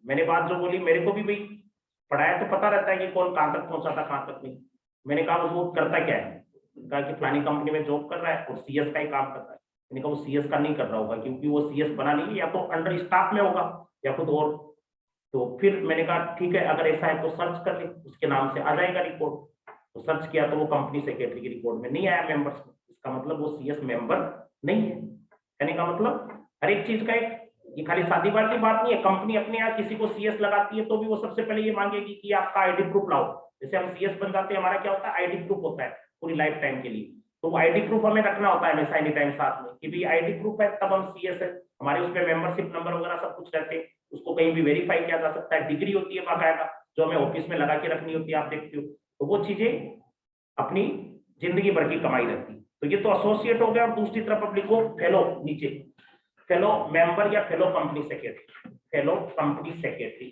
मैंने बात जो बोली, मेरे को भी भाई पढ़ाया तो पता रहता है कि कौन कहाँ तक पहुंचा था कहाँ तक नहीं। मैंने कहा वो करता क्या है, कहा कि फलानी कंपनी में जॉब कर रहा है और सीएस का ही काम करता है। मैंने कहा वो सीएस का नहीं कर रहा होगा क्योंकि वो सीएस बना नहीं है, या तो अंडर स्टाफ में होगा या खुद और। तो फिर मैंने कहा ठीक है अगर ऐसा है तो सर्च कर ले, उसके नाम से आ जाएगा रिपोर्ट। तो सर्च किया तो वो कंपनी सेक्रेटरी की रिपोर्ट में नहीं आया मेंबर्स में, इसका मतलब वो सीएस मेंबर नहीं है। कहने का मतलब हर एक चीज का एक, ये खाली शादी वादी की बात नहीं है। कंपनी अपने यहाँ किसी को सीएस लगाती है तो भी वो सबसे पहले ये मांगेगी कि आपका आईडी प्रूफ लाओ। जैसे हम सीएस बन जाते हैं, हमारा क्या होता है आईडी प्रूफ होता है पूरी लाइफ टाइम के लिए। तो वो आईडी प्रूफ हमें रखना होता है हमेशा एनी टाइम साथ में कि भाई आईडी प्रूफ है तब हम सीएस है। हमारे उसमें मेंबरशिप नंबर वगैरह सब कुछ रहते हैं, उसको कहीं भी वेरीफाई किया जा सकता है। डिग्री होती है बाकायदा जो हमें ऑफिस में लगा के रखनी होती है, आप देखते हो। तो वो चीजें अपनी जिंदगी भर की कमाई रहती है। तो ये तो एसोसिएट हो गया। और दूसरी तरफ अब लिखो फेलो नीचे, फेलो मेंबर या fellow company secretary. Fellow company secretary,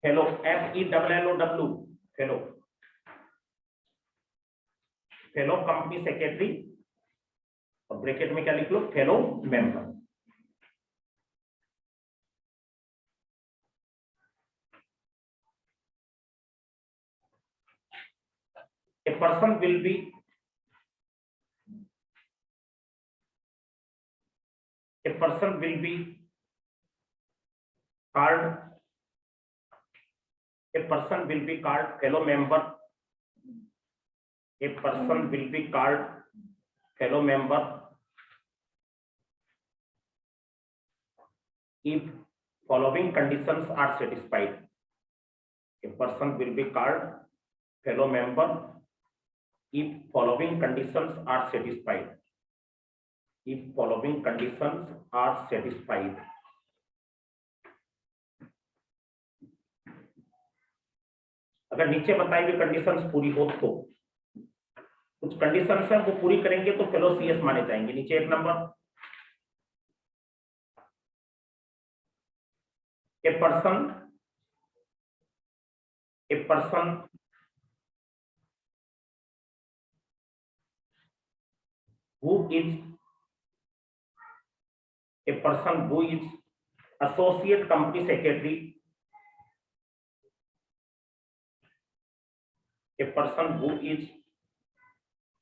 fellow FELLOW, fellow, fellow company secretary और ब्रैकेट में क्या लिख लो fellow member. A person will be called fellow member. A person will be called fellow member if following conditions are satisfied. A person will be called fellow member if following conditions are satisfied. If following conditions are satisfied. अगर नीचे बताई हुई conditions पूरी हो तो, कुछ conditions है वो पूरी करेंगे तो फेलो सीएस माने जाएंगे। नीचे एक number, a person who is associate company secretary, a person who is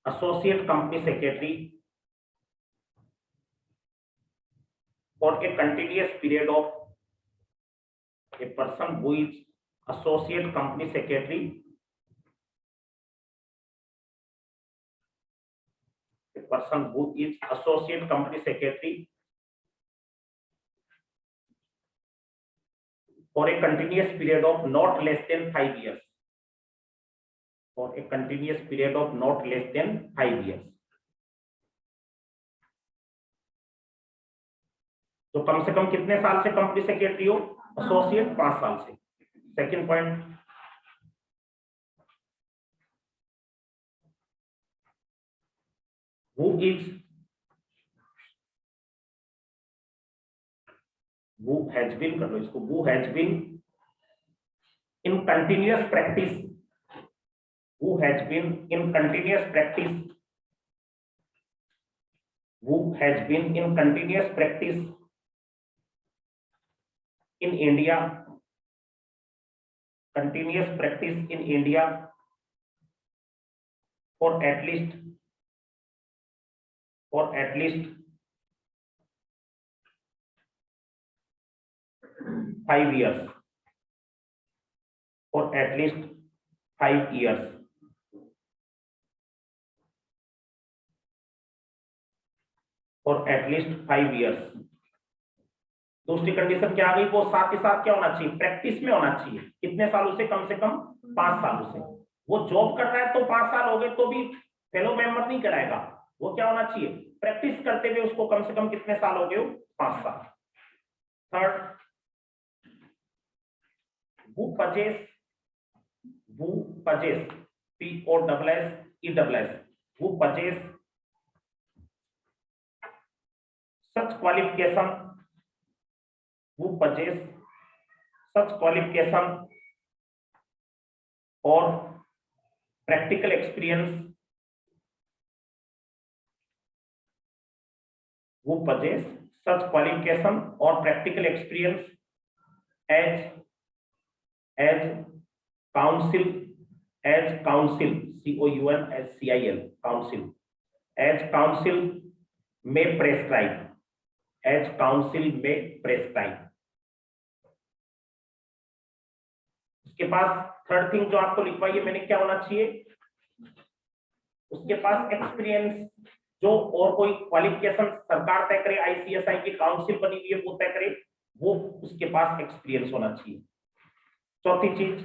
associate company secretary for a continuous period of, a person who is associate company secretary, a person who is associate company secretary for a continuous period of not less than 5 years, for a continuous period of not less than 5 years. तो कम से कम कितने साल से company secretary हो? Associate 5 साल से। Second point, who has been, कर लो इसको, who has been in continuous practice, who has been in continuous practice, who has been in continuous practice in India, continuous practice in India for at least 5 years, for at least 5 years, और at least 5 years। दूसरी condition क्या आ गई, वो साथ ही साथ क्या होना चाहिए, प्रैक्टिस में होना चाहिए। कितने सालों से कम 5 सालों से। वो जॉब कर रहा है तो 5 साल हो गए तो भी फेलो मेंबर नहीं कराएगा, वो क्या होना चाहिए, प्रैक्टिस करते हुए उसको कम से कम कितने साल हो गए, 5 साल। Third, who purchase POSSESS, who purchase such qualification, or practical experience, who possess such qualification or practical experience as council, council may prescribe, उसके पास थर्ड थिंग जो आपको लिखवाइए मैंने, क्या होना चाहिए, उसके पास एक्सपीरियंस जो, और कोई क्वालिफिकेशन सरकार तय करे, आईसीएसआई की काउंसिल बनी हुई है वो तय करे, वो उसके पास एक्सपीरियंस होना चाहिए। चौथी चीज,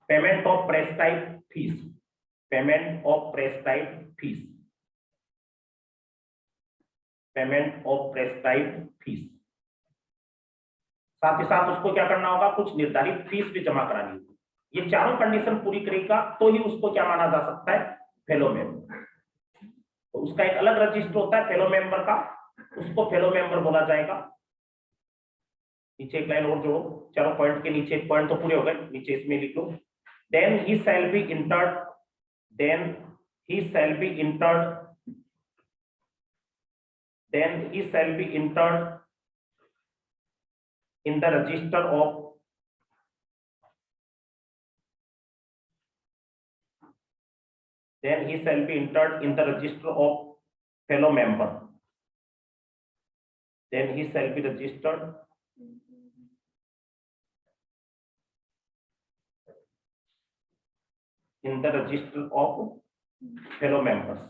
payment of prescribe fees, payment of prescribe fees, payment of prescribe fees. साथ ही साथ उसको क्या करना होगा, कुछ निर्धारित फीस भी जमा करानी होगी। ये चारों कंडीशन पूरी करेगा तो ही उसको क्या माना जा सकता है, फेलो मेंबर। तो उसका एक अलग रजिस्टर होता है फेलो मेंबर का, उसको फेलो मेंबर बोला जाएगा। नीचे एक लाइन और जोड़ो, चारों पॉइंट के नीचे एक पॉइंट तो पूरे हो गए, नीचे इसमें लिख लो, then he shall be entered, then he shall be entered in the register of fellow member, then he shall be registered in the register of fellow members।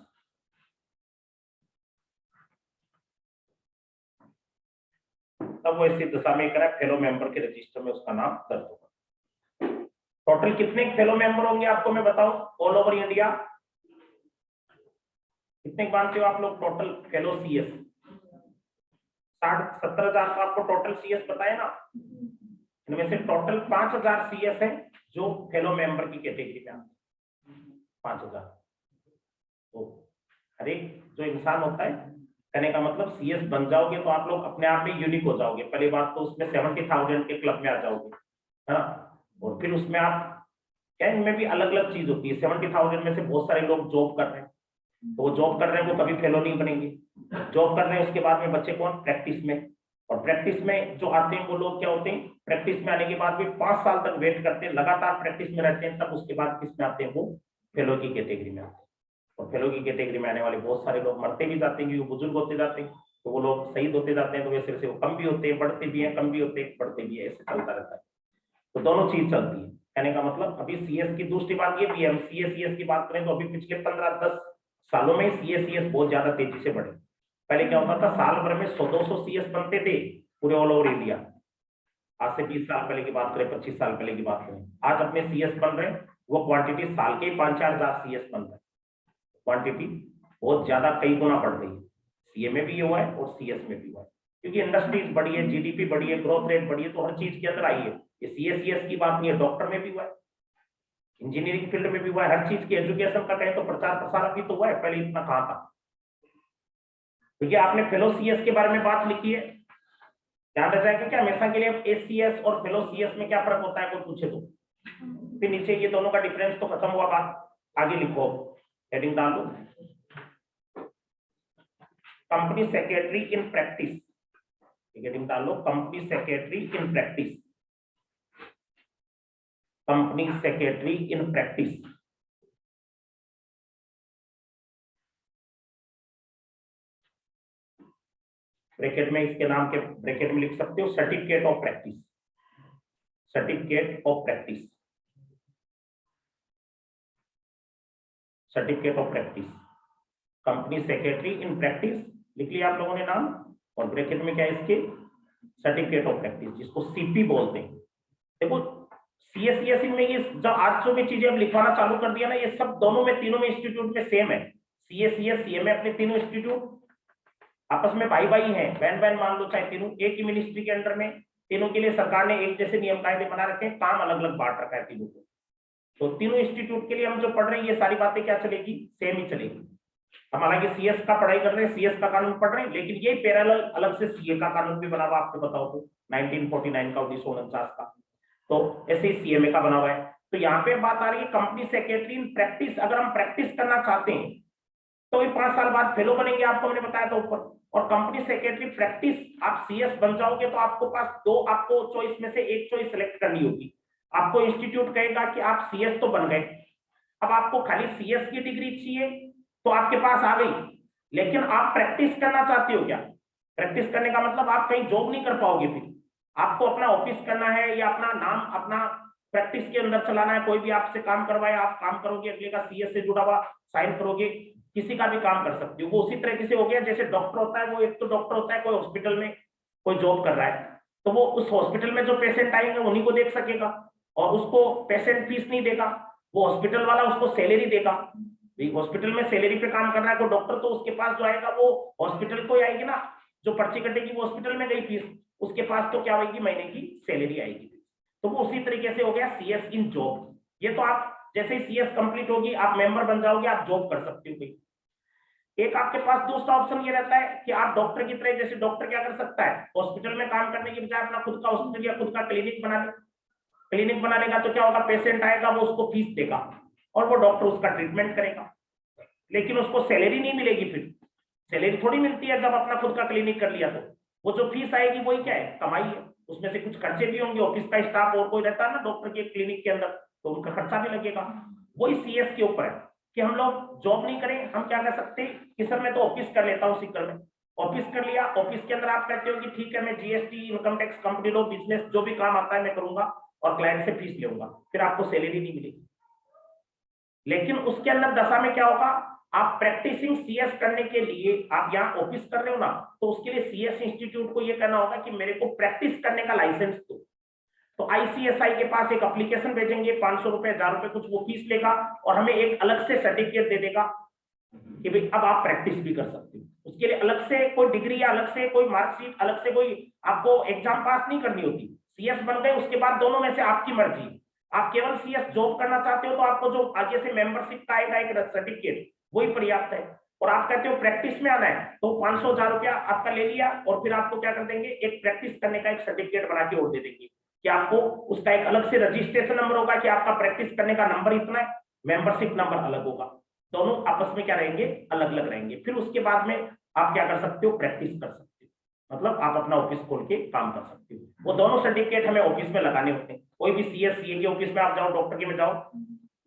तब वो इसी दशा में करा फेलो मेंबर के रजिस्टर में उसका नाम दर्ज होगा। टोटल कितने फेलो मेंबर होंगे आपको मैं बताऊं, ऑल ओवर इंडिया कितने मानते हो आप लोग टोटल फेलो सीएस? 60-70,000 का आपको टोटल सीएस बताया ना, इनमें से टोटल 5,000 सीएस है जो फेलो मेंबर की कैटेगरी में आते हैं, 5,000। तो हर एक जो इंसान होता है, कहने का मतलब सीएस बन जाओगे तो आप लोग अपने आप में यूनिक हो जाओगे। पहली बात तो उसमें 70,000 के क्लब में आ जाओगे, है ना, और फिर उसमें आप क्या, इनमें भी अलग अलग चीज होती है। 70,000 में से बहुत सारे लोग जॉब कर रहे हैं, तो वो जॉब कर रहे हैं वो कभी फेलो नहीं बनेंगे। जॉब कर रहे हैं उसके बाद में बच्चे कौन, प्रैक्टिस में, और प्रैक्टिस में जो आते हैं वो लोग क्या होते हैं, प्रैक्टिस में आने के बाद भी 5 साल तक वेट करते हैं, लगातार प्रैक्टिस में रहते हैं, तब उसके बाद किस में आते हैं, वो फेलो की कैटेगरी में आते हैं। और फेलो की कैटेगरी में आने वाले बहुत सारे लोग मरते भी जाते हैं, वो बुजुर्ग होते जाते हैं, तो वो लोग शहीद होते जाते हैं, तो वैसे से वो कम भी होते हैं, बढ़ते भी हैं, कम भी होते हैं, बढ़ते भी है, ऐसे चलता रहता है। तो दोनों चीज चलती है। कहने का मतलब अभी सीएस की दूसरी बात ये भी है, हम सीएस की बात करें तो अभी पिछले 15-10 सालों में सीएस बहुत ज्यादा तेजी से बढ़े। पहले क्या होता था, साल भर में 100-200 सीएस बनते थे पूरे ऑल ओवर इंडिया। आज से 20 साल पहले की बात करें, 25 साल पहले की बात करें, आज अपने सीएस बन रहे हैं, वो क्वांटिटी साल के 5-4 हजार सीएस बन रहे हैं। क्वांटिटी बहुत ज्यादा, कई गुना बढ़ रही है। सीए में भी ये हुआ है और सीएस में भी हुआ है, क्योंकि इंडस्ट्रीज बढ़ी है, जीडीपी बढ़ी है, ग्रोथ रेट बढ़ी है, तो हर चीज के अंदर आई है। ये सीएस की बात नहीं है, डॉक्टर में भी हुआ है, इंजीनियरिंग फील्ड में भी हुआ है, हर चीज की एजुकेशन का कहें तो प्रचार प्रसार भी तो हुआ है, पहले इतना कहा था। क्योंकि आपने फेलो सीएस के बारे में बात लिखी है, ध्यान रह जाएगा क्या हमेशा के लिए एसीएस और फेलो सीएस में क्या फर्क होता है, कोई पूछे तो फिर नीचे ये दोनों का डिफरेंस तो खत्म हुआ बात, आगे लिखो, हेडिंग डाल दो, company secretary in practice, heading डाल लो, company secretary in practice, company secretary in practice. Bracket में इसके नाम के ब्रैकेट में लिख सकते हो certificate of practice, certificate of practice, certificate of practice, company secretary in practice लिख लिया आप लोगों ने नाम, और ब्रैकेट में क्या है इसके, सर्टिफिकेट ऑफ प्रैक्टिस, जिसको सीपी बोलते हैं। देखो सीएस में ये जब आज जो भी चीजें अब लिखवाना चालू कर दिया ना, ये सब दोनों में, तीनों में इंस्टीट्यूट में सेम है। सीएस सीएमए अपने तीनों इंस्टीट्यूट आपस में भाई भाई हैं, बहन बहन मान लो, चाहे तीनों एक ही मिनिस्ट्री के अंडर में, तीनों के लिए सरकार ने एक जैसे नियम कायदे बना रखे हैं, काम अलग अलग बांट रखा है तीनों को। तो तीनों इंस्टीट्यूट के लिए हम जो पढ़ रहे हैं, ये सारी बातें क्या चलेगी, सेम ही चलेगी। हम हालांकि सीएस का पढ़ाई कर रहे हैं, सीएस का कानून पढ़ रहे हैं, लेकिन ये पैरेलल अलग से सीए का कानून भी बना हुआ, आपको बताओ तो 1949 का, 1949 का, तो ऐसे ही सीएमए का बना हुआ है। तो यहाँ पे बात आ रही है कंपनी सेक्रेटरी इन प्रैक्टिस। अगर हम प्रैक्टिस करना चाहते हैं तो ये 5 साल बाद फेलो बनेंगे, आपको मैंने बताया था ऊपर। और कंपनी सेक्रेटरी प्रैक्टिस आप सीएस बन जाओगे तो आपको पास दो, आपको चॉइस में से एक चॉइस सेलेक्ट करनी होगी। आपको इंस्टीट्यूट कहेगा कि आप सीएस तो बन गए, अब आपको खाली सीएस की डिग्री चाहिए तो आपके पास आ गई, लेकिन आप प्रैक्टिस करना चाहते हो क्या? प्रैक्टिस करने का मतलब आप कहीं जॉब नहीं कर पाओगे, फिर आपको अपना ऑफिस करना है या अपना नाम अपना प्रैक्टिस के अंदर चलाना है। कोई भी आपसे काम करवाए, आप काम करोगे, अगले का सीएस से जुड़ा हुआ साइन करोगे, किसी का भी काम कर सकते हो। वो उसी तरीके से हो गया जैसे डॉक्टर होता है, वो एक तो डॉक्टर होता है, कोई हॉस्पिटल में कोई जॉब कर रहा है, तो वो उस हॉस्पिटल में जो पेशेंट आएंगे उन्हीं को देख सकेगा, और उसको पेशेंट फीस नहीं देगा, वो हॉस्पिटल वाला उसको सैलरी देगा। हॉस्पिटल में सैलरी पे काम कर रहा है कोई डॉक्टर, तो उसके पास जो आएगा वो हॉस्पिटल को आएगी ना, जो पर्ची कटेगी वो हॉस्पिटल में गई फीस, उसके पास तो क्या होगी, महीने की सैलरी आएगी। तो वो उसी तरीके से हो गया सीएस इन जॉब। ये तो आप जैसे ही सीएस कंप्लीट होगी, आप मेंबर बन जाओगे, आप जॉब कर सकते हो। एक आपके पास दूसरा ऑप्शन ये रहता है कि आप डॉक्टर की तरह, जैसे डॉक्टर क्या कर सकता है, हॉस्पिटल में काम करने की बजाय अपना खुद का हॉस्पिटल या खुद का क्लिनिक बना ले। क्लिनिक बना लेगा तो क्या होगा, पेशेंट आएगा, वो उसको फीस देगा और वो डॉक्टर उसका ट्रीटमेंट करेगा, लेकिन उसको सैलरी नहीं मिलेगी। फिर सैलरी थोड़ी मिलती है जब अपना खुद का क्लिनिक कर लिया, तो वो जो फीस आएगी वही क्या है, कमाई है। उसमें से कुछ खर्चे भी होंगे, ऑफिस का स्टाफ और कोई रहता है ना डॉक्टर के क्लिनिक के अंदर, तो उनका खर्चा भी लगेगा। वही सीएस के ऊपर है कि हम लोग जॉब नहीं करें, हम क्या कर सकते हैं कि सर मैं तो ऑफिस कर लेता हूँ, सीकर में ऑफिस कर लिया। ऑफिस के अंदर आप कहते हो कि ठीक है, मैं GST, income tax, company law, business जो भी काम आता है मैं करूंगा और क्लाइंट से फीस लूंगा, फिर आपको सैलरी नहीं मिलेगी। लेकिन उसके अंदर दशा में क्या होगा, आप प्रैक्टिसिंग सीएस करने के लिए आप यहाँ ऑफिस कर रहे हो ना, तो उसके लिए सीएस इंस्टीट्यूट को ये कहना होगा कि मेरे को प्रैक्टिस करने का लाइसेंस दो। तो आईसीएसआई के पास एक एप्लीकेशन भेजेंगे, 500 रुपए 1000 रुपए कुछ वो फीस लेगा, और हमें एक अलग से सर्टिफिकेट दे देगा कि भाई अब आप प्रैक्टिस भी कर सकते हो। उसके लिए अलग से कोई डिग्री या अलग से कोई मार्कशीट, अलग से कोई आपको एग्जाम पास नहीं करनी होती। सीएस बन गए, उसके बाद दोनों में से आपकी मर्जी। आप केवल सीएस जॉब करना चाहते हो तो आपको जो आगे से मेंबरशिप का आएगा एक सर्टिफिकेट, वही पर्याप्त है। और आप कहते हो प्रैक्टिस में आना है तो 500 1000 रुपया आपका ले लिया, और फिर आपको क्या कर देंगे, एक प्रैक्टिस करने का एक सर्टिफिकेट बना के और दे देंगे कि आपको उसका एक अलग से रजिस्ट्रेशन नंबर होगा कि आपका प्रैक्टिस करने का नंबर इतना है, मेंबरशिप नंबर अलग होगा, दोनों आपस में क्या रहेंगे, अलग अलग रहेंगे। फिर उसके बाद में आप क्या कर सकते हो, प्रैक्टिस कर सकते हो, मतलब आप अपना ऑफिस खोल के काम कर सकते हो। वो दोनों सर्टिफिकेट हमें ऑफिस में लगाने होते हैं। कोई भी सीएस सीए के ऑफिस में आप जाओ, डॉक्टर के में जाओ,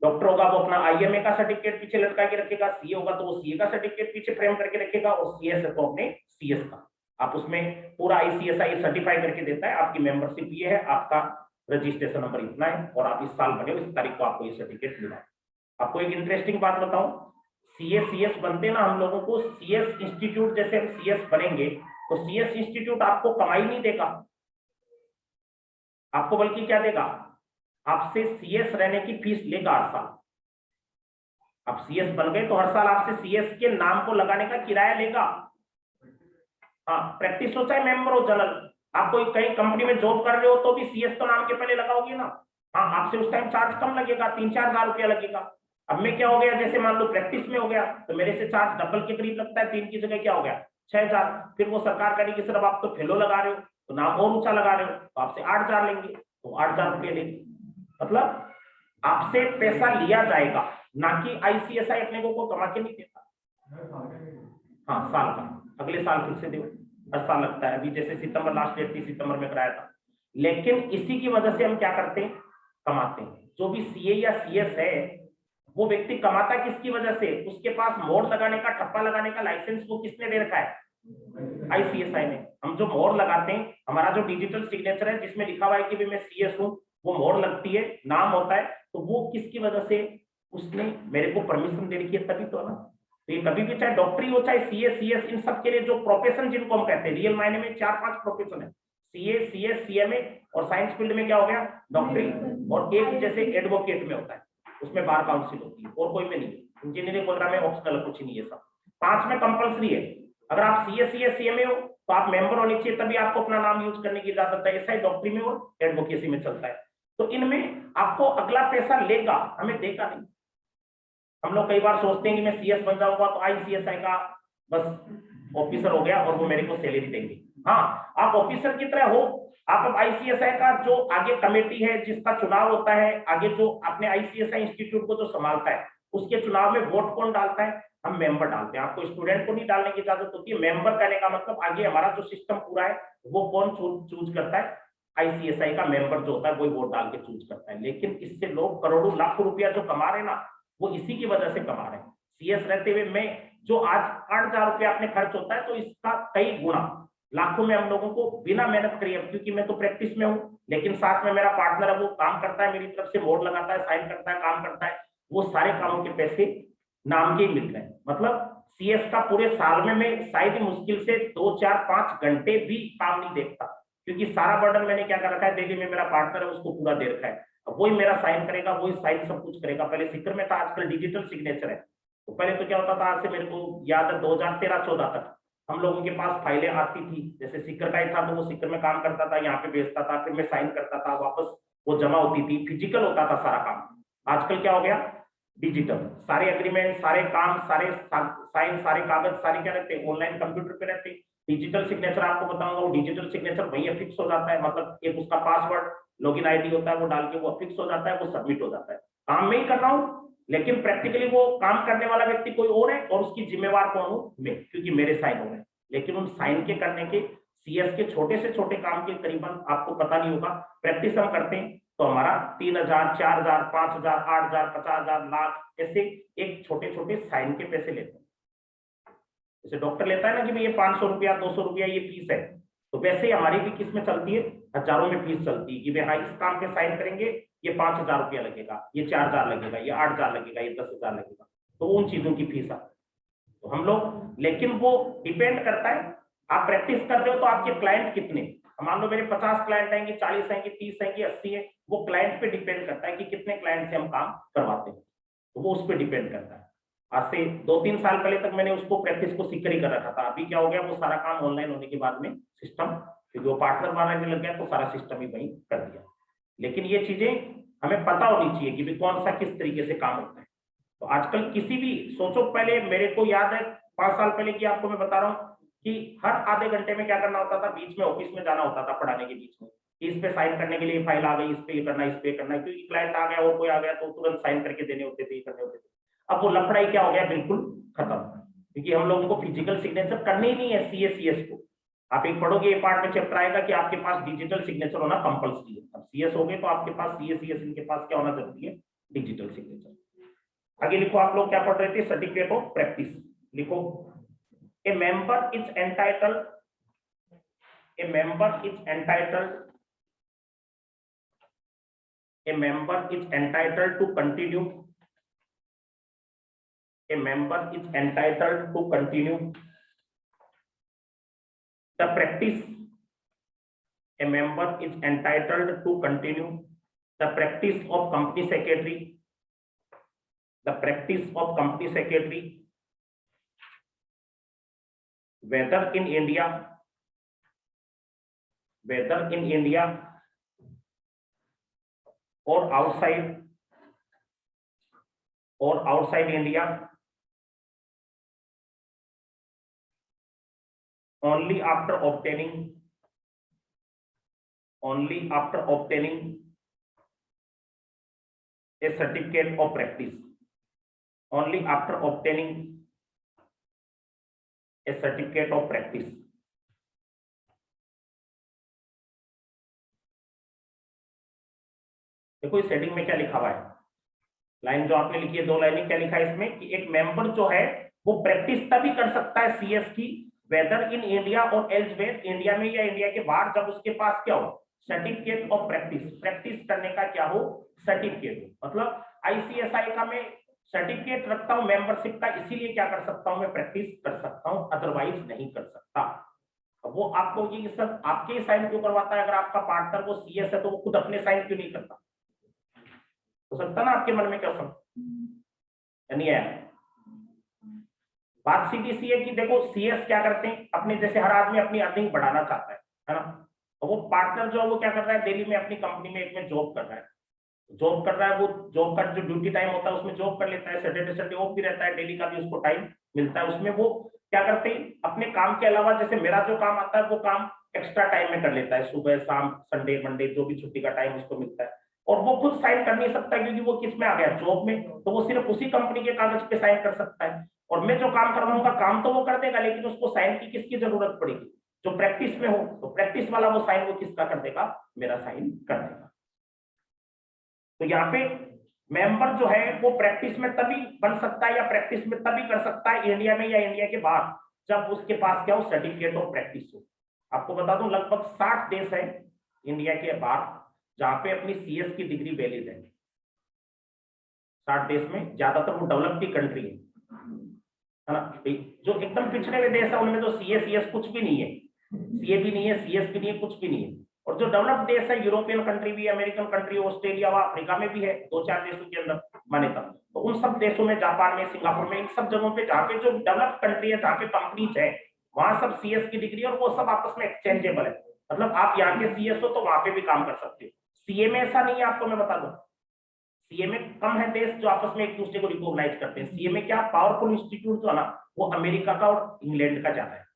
डॉक्टर होगा वो अपना आईएमए का सर्टिफिकेट पीछे लटका के रखेगा, सीए होगा तो वो सीए का सर्टिफिकेट पीछे फ्रेम करके रखेगा, और सीएस है तो अपने सीएस का। आप उसमें पूरा आईसीएसआई सर्टिफाई करके देता है, आपकी मेंबरशिप ये है, आपका रजिस्ट्रेशन नंबर इतना है, और आप इस साल बने हो, इस तारीख को आपको ये सर्टिफिकेट मिला है। आपको एक इंटरेस्टिंग बात बताऊं, सीएस बनते ना हम लोगों को, सीएस इंस्टीट्यूट जैसे हम सीएस बनेंगे तो सीएस इंस्टीट्यूट आपको कमाई नहीं देगा, आपको बल्कि क्या देगा, आपसे सीएस रहने की फीस लेगा हर साल। आप सीएस बन गए तो हर साल आपसे सीएस के नाम को लगाने का किराया लेगा। हाँ, प्रैक्टिस हो चाहे मेंबर हो जनरल, आप कोई कहीं कंपनी में जॉब कर रहे हो तो भी सीएस तो नाम के पहले लगाओगे ना। हाँ, आपसे उस टाइम चार्ज कम लगेगा, 3-4 हजार रुपया लगेगा। अब मैं क्या हो गया, जैसे मान लो प्रैक्टिस में हो गया तो मेरे से चार्ज डबल के करीब लगता है, 3 की जगह क्या हो गया 6000। फिर वो सरकार कहेगी सिर्फ आप तो फेलो लगा रहे हो तो नाम और ऊंचा लगा रहे हो, तो आपसे 8000 लेंगे, तो 8000 रुपये लेंगे। मतलब आपसे पैसा लिया जाएगा, ना कि आईसीएसआई अपने को कमा के नहीं देता। हाँ, साल का, अगले साल फिर से दो, हर साल लगता है। अभी जैसे सितंबर लास्ट डेट थी, सितंबर में कराया था। लेकिन इसी की वजह से हम क्या करते हैं, कमाते हैं। जो भी सीए या सीएस है वो व्यक्ति कमाता किसकी वजह से, उसके पास मोहर लगाने का, ठप्पा लगाने का लाइसेंस वो किसने दे रखा है, आईसीएसआई ने। हम जो मोहर लगाते हैं, हमारा जो डिजिटल सिग्नेचर है जिसमें लिखा हुआ है कि मैं सीएस हूं, वो मोहर लगती है, नाम होता है, तो वो किसकी वजह से, उसने मेरे को परमिशन दे रखी है तभी तो है ना। तो ये कभी भी चाहे डॉक्टरी हो चाहे सीए सीएस, इन सब के लिए जो प्रोफेशन जिनको हम कहते हैं, रियल मायने में 4-5 प्रोफेशन है, सीए सीएस सीएमए, और साइंस फील्ड में क्या हो गया डॉक्टरी, और एक जैसे एडवोकेट में होता है, उसमें बार काउंसिल होती है, और कोई में नहीं। इंजीनियरिंग वगैरह में ऑप्शनल कुछ नहीं है, सब 5 में कंपल्सरी है। अगर आप सीए सीएस सीएमए हो तो आप मेंबर होने चाहिए, तभी आपको अपना नाम यूज करने की इजाजत है। ऐसा ही डॉक्टरी में और एडवोकेसी में चलता है। तो इनमें आपको अगला पैसा लेगा, हमें देगा नहीं। हम लोग कई बार सोचते हैं कि मैं सीएस बन जाऊंगा तो आईसीएसआई का बस ऑफिसर हो गया और वो मेरे को सैलरी देंगे। हाँ, आप ऑफिसर की तरह हो, आप अब आईसीएसआई का जो आगे कमेटी है जिसका चुनाव होता है, आगे जो अपने आईसीएसआई इंस्टीट्यूट को जो संभालता है, उसके चुनाव में वोट कौन डालता है, हम मेंबर डालते हैं। आपको स्टूडेंट को नहीं डालने की इजाजत होती है। मेंबर कहने का मतलब आगे हमारा जो सिस्टम पूरा है वो कौन चूज करता है, आईसीएसआई का मेंबर जो होता है वही वोट डाल के चूज करता है। लेकिन इससे लोग करोड़ों लाखों रुपया जो कमा रहे हैं ना, वो इसी की वजह से कमा रहे हैं। सीएस रहते हुए मैं जो आज 8,000 रुपया अपने खर्च होता है, तो इसका कई गुना लाखों में हम लोगों को बिना मेहनत करिए, क्योंकि मैं तो प्रैक्टिस में हूँ, लेकिन साथ में मेरा पार्टनर है, वो काम करता है मेरी तरफ से, मोड़ लगाता है, साइन करता है, काम करता है, वो सारे कामों के पैसे नाम के ही मिल रहे हैं। मतलब सीएस का पूरे साल में मैं शायद मुश्किल से 2-4-5 घंटे भी काम नहीं देखता, क्योंकि सारा बर्डन मैंने क्या कर रखा है, दिल्ली में मेरा पार्टनर है उसको पूरा दे रखा है, वही मेरा साइन करेगा, वही साइन सब कुछ करेगा। पहले सिक्कर में था, आजकल डिजिटल सिग्नेचर है। तो पहले तो क्या होता था, आज से मेरे को याद है 2013-14 तक हम लोगों के पास फाइलें आती थी, जैसे सिक्कर का ही था तो वो सिक्कर में काम करता था, यहाँ पे भेजता था, फिर मैं साइन करता था, वापस वो जमा होती थी, फिजिकल होता था सारा काम। आजकल क्या हो गया, डिजिटल, सारे एग्रीमेंट, सारे काम, सारे साइन, सारे कागज, सारे क्या रहते हैं, ऑनलाइन कंप्यूटर पे रहते हैं। डिजिटल सिग्नेचर आपको बताऊंगा, वो डिजिटल सिग्नेचर वही फिक्स हो जाता है, मतलब एक उसका पासवर्ड लॉगिन आईडी होता है, वो डाल के वो फिक्स हो जाता है, वो सबमिट हो जाता है। काम में ही कर रहा हूँ, लेकिन प्रैक्टिकली वो काम करने वाला व्यक्ति कोई और है, और उसकी जिम्मेवार कौन हूं मैं, क्योंकि मेरे साइन हो रहे हैं। लेकिन उन साइन के करने के, सीएस के छोटे से छोटे काम के करीबन आपको पता नहीं होगा, प्रैक्टिस हम करते हैं तो हमारा 3,000, 4,000, 5,000, 8,000, 50,000, लाख, ऐसे एक छोटे छोटे साइन के पैसे लेते हैं। जैसे डॉक्टर लेता है ना कि भाई ये 500 रुपया, 200 रुपया ये फीस है, तो वैसे ही हमारी भी किस में चलती है, हजारों में फीस चलती है कि भाई हाँ इस काम पे साइन करेंगे, ये 5,000 रुपया लगेगा, ये 4,000 लगेगा, ये 8,000 लगेगा, ये 10,000 लगेगा, तो उन चीजों की फीस आती है। तो हम लोग, लेकिन वो डिपेंड करता है, आप प्रैक्टिस कर रहे हो तो आपके क्लाइंट कितने, मान लो मेरे 50 क्लाइंट आएंगे, 40 आएंगे, 30 आएंगे, 80 है, वो क्लाइंट पे डिपेंड करता है कि कितने क्लाइंट से हम काम करवाते हैं, तो वो उस पर डिपेंड करता है। आज से 2-3 साल पहले तक मैंने उसको प्रैक्टिस को सीख कर ही कर रखा था, अभी क्या हो गया, वो सारा काम ऑनलाइन होने के बाद में सिस्टम, क्योंकि वो पार्टनर बनाने लग गया तो सारा सिस्टम ही वही कर दिया। लेकिन ये चीजें हमें पता होनी चाहिए कि कौन सा किस तरीके से काम होता है। तो आजकल किसी भी, सोचो पहले मेरे को याद है 5 साल पहले की आपको मैं बता रहा हूँ कि हर आधे घंटे में क्या करना होता था, बीच में ऑफिस में जाना होता था पढ़ाने के बीच में, इस पे साइन करने के लिए फाइल आ गई, इस पे ये करना, इस पे करना, क्योंकि क्लाइंट आ गया और कोई आ गया तो तुरंत साइन करके देने होते थे, करने होते थे। अब वो लफड़ाई क्या हो गया, बिल्कुल खत्म, क्योंकि हम लोगों को फिजिकल सिग्नेचर करनी ही नहीं है सीएस को। आप एक पढ़ोगे, ये पार्ट में चैप्टर आएगा कि आपके पास डिजिटल सिग्नेचर होना कंपल्सरी है। अब सीएस हो गए तो आपके पास सीएस इनके पास क्या होना जरूरी है, डिजिटल सिग्नेचर। आगे लिखो, आप लोग क्या पढ़ रहे थे, सर्टिफिकेट ऑफ प्रैक्टिस लिखो। ए member is entitled, A member is entitled, a member is entitled to continue, a member is entitled to continue the practice, a member is entitled to continue the practice of company secretary, the practice of company secretary, whether in India, whether in India or outside India, only after obtaining a certificate of practice, only after obtaining a certificate of practice। देखो इस heading में क्या लिखा हुआ है, line जो आपने लिखी है, 2 लाइनें, क्या लिखा है इसमें कि एक मेंबर जो है वो प्रैक्टिस तभी कर सकता है सीएस की, वेदर इन इंडिया और एल्सवेयर, इंडिया में या इंडिया के बाहर, जब उसके पास क्या हो, सर्टिफिकेट ऑफ प्रैक्टिस, प्रैक्टिस करने का क्या हो, सर्टिफिकेट। मतलब आईसीएसआई का मैं सर्टिफिकेट रखता हूं मेंबरशिप का, इसीलिए क्या कर सकता हूं, मैं प्रैक्टिस कर सकता हूं, अदरवाइज नहीं कर सकता। अब वो आपको ये सब आपके साइन क्यों करवाता है? अगर आपका पार्टनर वो सीएस है तो वो खुद अपने साइन क्यों नहीं करता? हो सकता ना आपके मन में क्या सब नहीं है। बात सीधी सी है कि देखो सीएस क्या करते हैं, अपने जैसे हर आदमी अपनी अर्निंग बढ़ाना चाहता है ना। तो वो पार्टनर जो है वो क्या कर रहा है, दिल्ली में अपनी कंपनी में एक में जॉब कर रहा है, जॉब कर रहा है, वो जॉब का जो ड्यूटी टाइम होता है उसमें जॉब कर लेता है, सैटरडे संडे ऑफ भी रहता है, डेली का भी उसको टाइम मिलता है, उसमें वो क्या करते हैं अपने काम के अलावा, जैसे मेरा जो काम आता है वो काम एक्स्ट्रा टाइम में कर लेता है, सुबह शाम संडे मंडे जो भी छुट्टी का टाइम उसको मिलता है, और वो खुद साइन कर नहीं सकता क्योंकि वो किस में आ गया, जॉब में, तो वो सिर्फ उसी कंपनी के कागज पे साइन कर सकता है। और मैं जो काम करवाऊंगा काम तो वो कर देगा, लेकिन उसको साइन की किसकी जरूरत पड़ेगी, जो प्रैक्टिस में हो, तो प्रैक्टिस वाला वो साइन वो किसका कर देगा, मेरा साइन कर देगा। तो यहाँ पे मेंबर जो है वो प्रैक्टिस में तभी बन सकता है या प्रैक्टिस में तभी कर सकता है इंडिया में या इंडिया के बाहर, जब उसके पास क्या हो, सर्टिफिकेट ऑफ प्रैक्टिस हो। आपको बता दूं लगभग 60 देश है इंडिया के बाहर जहां पे अपनी सीएस की डिग्री वैलिड है। 60 देश में ज्यादातर वो डेवलप की कंट्री है ना। जो एकदम पिछड़े हुए देश है उनमें तो सीएस कुछ भी नहीं है, सीए भी नहीं है, सीएस भी नहीं है, कुछ भी नहीं है। और जो डेवलप देश है, यूरोपियन कंट्री भी, अमेरिकन कंट्री, ऑस्ट्रेलिया व अफ्रीका में भी है, 2-4 देशों के अंदर मान्यता, तो उन सब देशों में, जापान में, सिंगापुर में, इन सब जगहों पे जहाँ पे जो डेवलप कंट्री है, जहाँ पे कंपनीज है, वहां सब सीएस की डिग्री और वो सब आपस में एक्सचेंजेबल है। मतलब आप यहाँ के सीएस हो तो वहां पे भी काम कर सकते हो। सीए में ऐसा नहीं है, आपको मैं बता दूं, सीए में कम है देश जो आपस में एक दूसरे को रिकॉग्नाइज करते हैं। सीए में क्या पावरफुल इंस्टीट्यूट जो है ना, वो अमेरिका का और इंग्लैंड का ज्यादा है।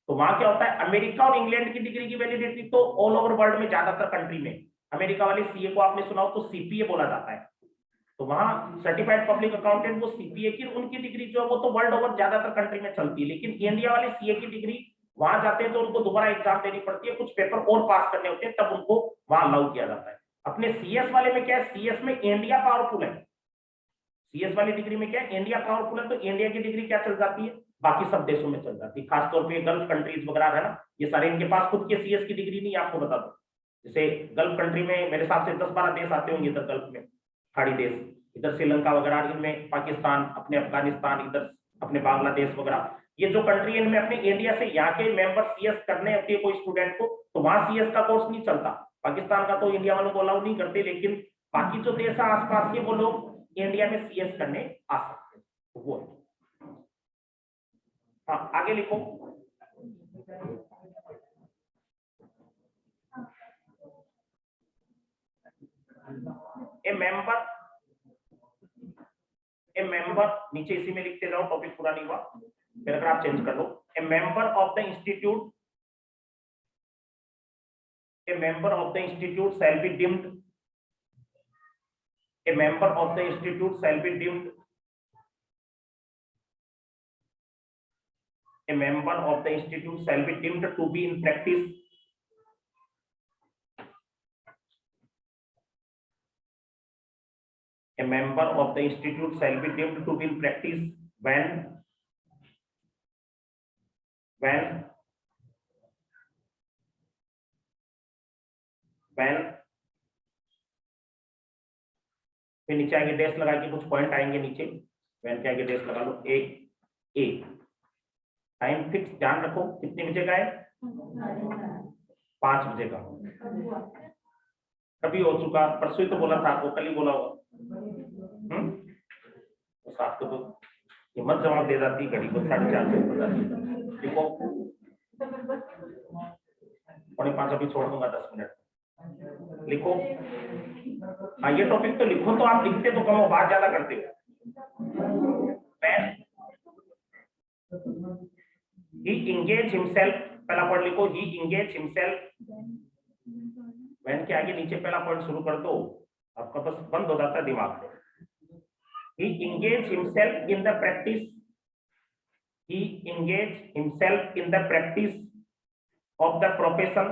तो वहां क्या होता है, अमेरिका और इंग्लैंड की डिग्री की वैलिडिटी तो ऑल ओवर वर्ल्ड में ज्यादातर कंट्री में, अमेरिका वाले सीए को आपने सुना हो तो सीपीए बोला जाता है। तो वहां सर्टिफाइड पब्लिक अकाउंटेंट वो सीपीए की उनकी डिग्री जो है वो तो वर्ल्ड ओवर ज्यादातर कंट्री में चलती है, लेकिन इंडिया वाले सीए की डिग्री वहां जाते हैं तो उनको दोबारा एग्जाम देनी पड़ती है, कुछ पेपर और पास करने होते हैं, तब उनको वहां अलाउ किया जाता है। अपने सीएस वाले में क्या है, सीएस में इंडिया पावरफुल है, सीएस वाली डिग्री में क्या है, इंडिया पावरफुल है, तो इंडिया की डिग्री क्या चल जाती है, बाकी सब देशों में चल जाती है, खासतौर पे गल्फ कंट्रीज वगैरह है ना, ये सारे इनके पास खुद के सीएस की डिग्री नहीं, आपको बता दो। जैसे गल्फ कंट्री में मेरे हिसाब से 10-12 देश आते होंगे इधर गल्फ में, खाड़ी देश, इधर श्रीलंका वगैरह, इनमें पाकिस्तान, अपने अफगानिस्तान, इधर अपने बांग्लादेश वगैरह, ये जो कंट्री है इनमें अपने इंडिया से यहाँ के मेंबर सीएस करने होती है कोई स्टूडेंट को, तो वहां सीएस का कोर्स नहीं चलता। पाकिस्तान का तो इंडिया वालों को अलाउ नहीं करते, लेकिन बाकी जो देश है आसपास के वो लोग इंडिया में सीएस करने आ सकते हैं, वो है। हाँ आगे लिखो। ए मेंबर नीचे इसी में लिखते जाओ, टॉपिक पूरा नहीं हुआ, पैराग्राफ चेंज कर लो। A member of the institute, a member of the institute shall be deemed, a member of the institute shall be deemed, a member of the institute shall be deemed to be in practice a member of the institute shall be deemed to be in practice when फिर नीचे आगे desk लगा के कुछ point आएंगे नीचे, when के आगे डेस्क लगा लो, ए टाइम फिक्स ध्यान रखो, कितने बजे का है, 5 बजे का, कभी हो चुका, परसों ही तो बोला था आपको, कल ही बोला होगा। तो आपको तो हिम्मत जवाब दे जाती घड़ी को 4:30 बजे बता दी। देखो 4:45 अभी छोड़ दूंगा, 10 मिनट लिखो। हाँ ये टॉपिक तो लिखो, तो आप लिखते तो कम हो, बात ज्यादा करते हो। He engage himself, पहला पॉइंट लिखो, he engage himself, when के आगे नीचे पहला पॉइंट शुरू कर दो, आपका बस बंद हो जाता है दिमाग। He engage himself in the practice, he engage himself in the practice of the profession,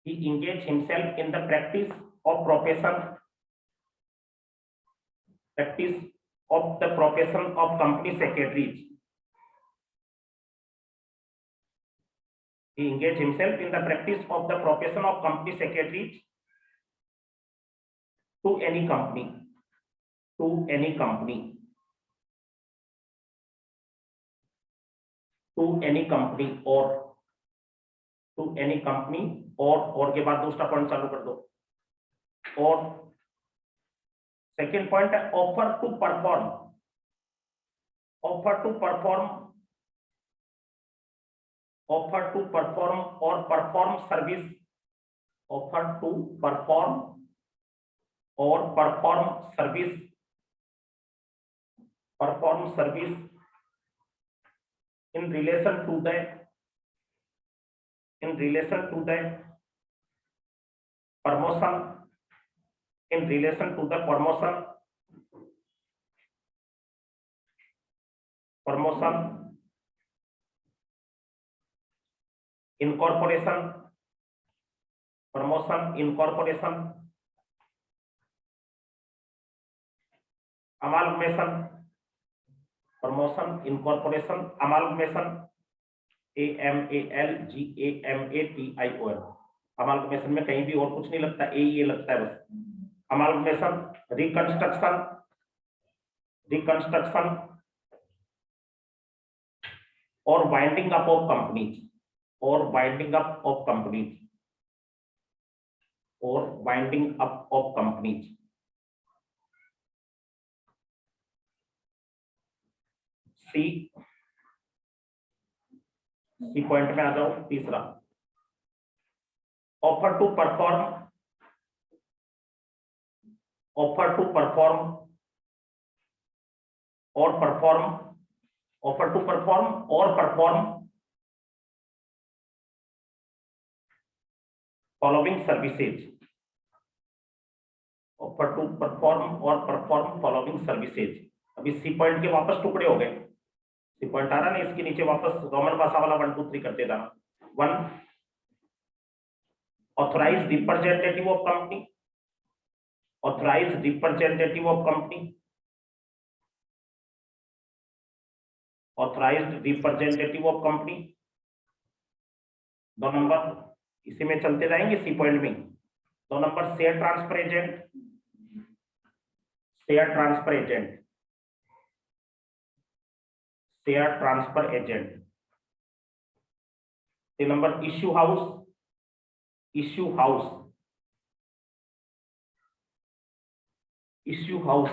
he engage himself in the practice of profession, practice of the profession of company secretaries, he engaged himself in the practice of the profession of company secretary to any company, to any company, to any company or to any company और के बाद दूसरा point चालू कर दो। और second point है offer to perform, offer to perform, offer to perform और perform service, offer to perform और perform service, perform service in relation to the, in relation to the promotion, in relation to the promotion, promotion, incorporation, promotion, incorporation, amalgamation, promotion, incorporation, amalgamation, amalgamation, amalgamation में कहीं भी और कुछ नहीं लगता, ये लगता है बस। amalgamation, reconstruction, reconstruction और winding up of companies, और winding up of companies, और winding up of companies। C point में आ जाओ, तीसरा offer to perform, offer to perform और परफॉर्म, ऑफर टू परफॉर्म और perform following services, offer to perform और परफॉर्म फॉलोइंग सर्विसेज। अभी सी पॉइंट के वापस टुकड़े हो गए, सी पॉइंट आ रहा नहीं, इसके नीचे वापस रोमन भाषा वाला 1 2 3 करते जाना। 1 authorise representative of company, authorise representative of company, authorised representative of company. 2 number इसी में चलते जाएंगे सी पॉइंट में। 2 number share transfer agent, share transfer agent, share transfer agent. 3 number issue house, issue house, issue house.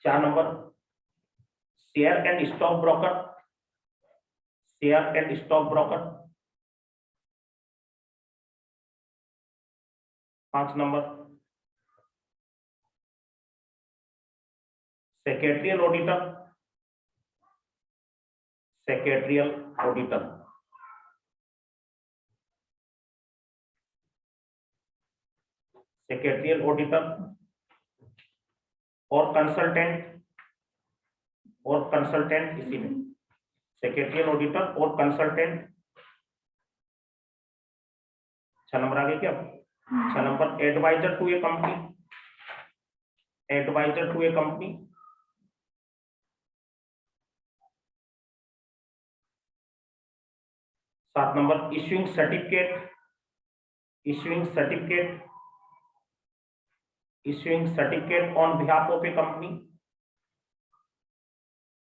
4 number share and stock broker, share and stock broker. 5 number secretarial auditor, secretarial auditor. 'Secretarial auditor और consultant, और consultant इसी में, secretarial auditor और consultant. 6 number आगे क्या? 6 number advisor to a company, advisor to a company. 7 number issuing certificate, issuing certificate, issuing certificate on behalf of a company,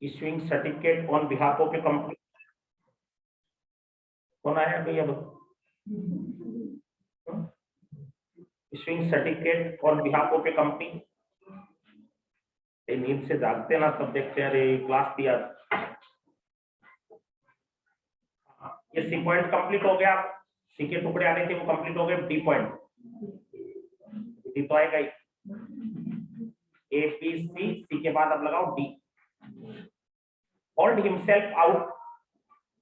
issuing certificate on behalf of a company। कौन आया भैया? issuing certificate on behalf of a company। नींद से जागते ना तब देखते हैं अरे क्लास दिया। ये सी पॉइंट कंप्लीट हो गया, सी के टुकड़े आने थे वो कंप्लीट हो गए। डी पॉइंट, डी तो आएगा ही, ए बी सी, सी के बाद अब लगाओ D. Hold himself out,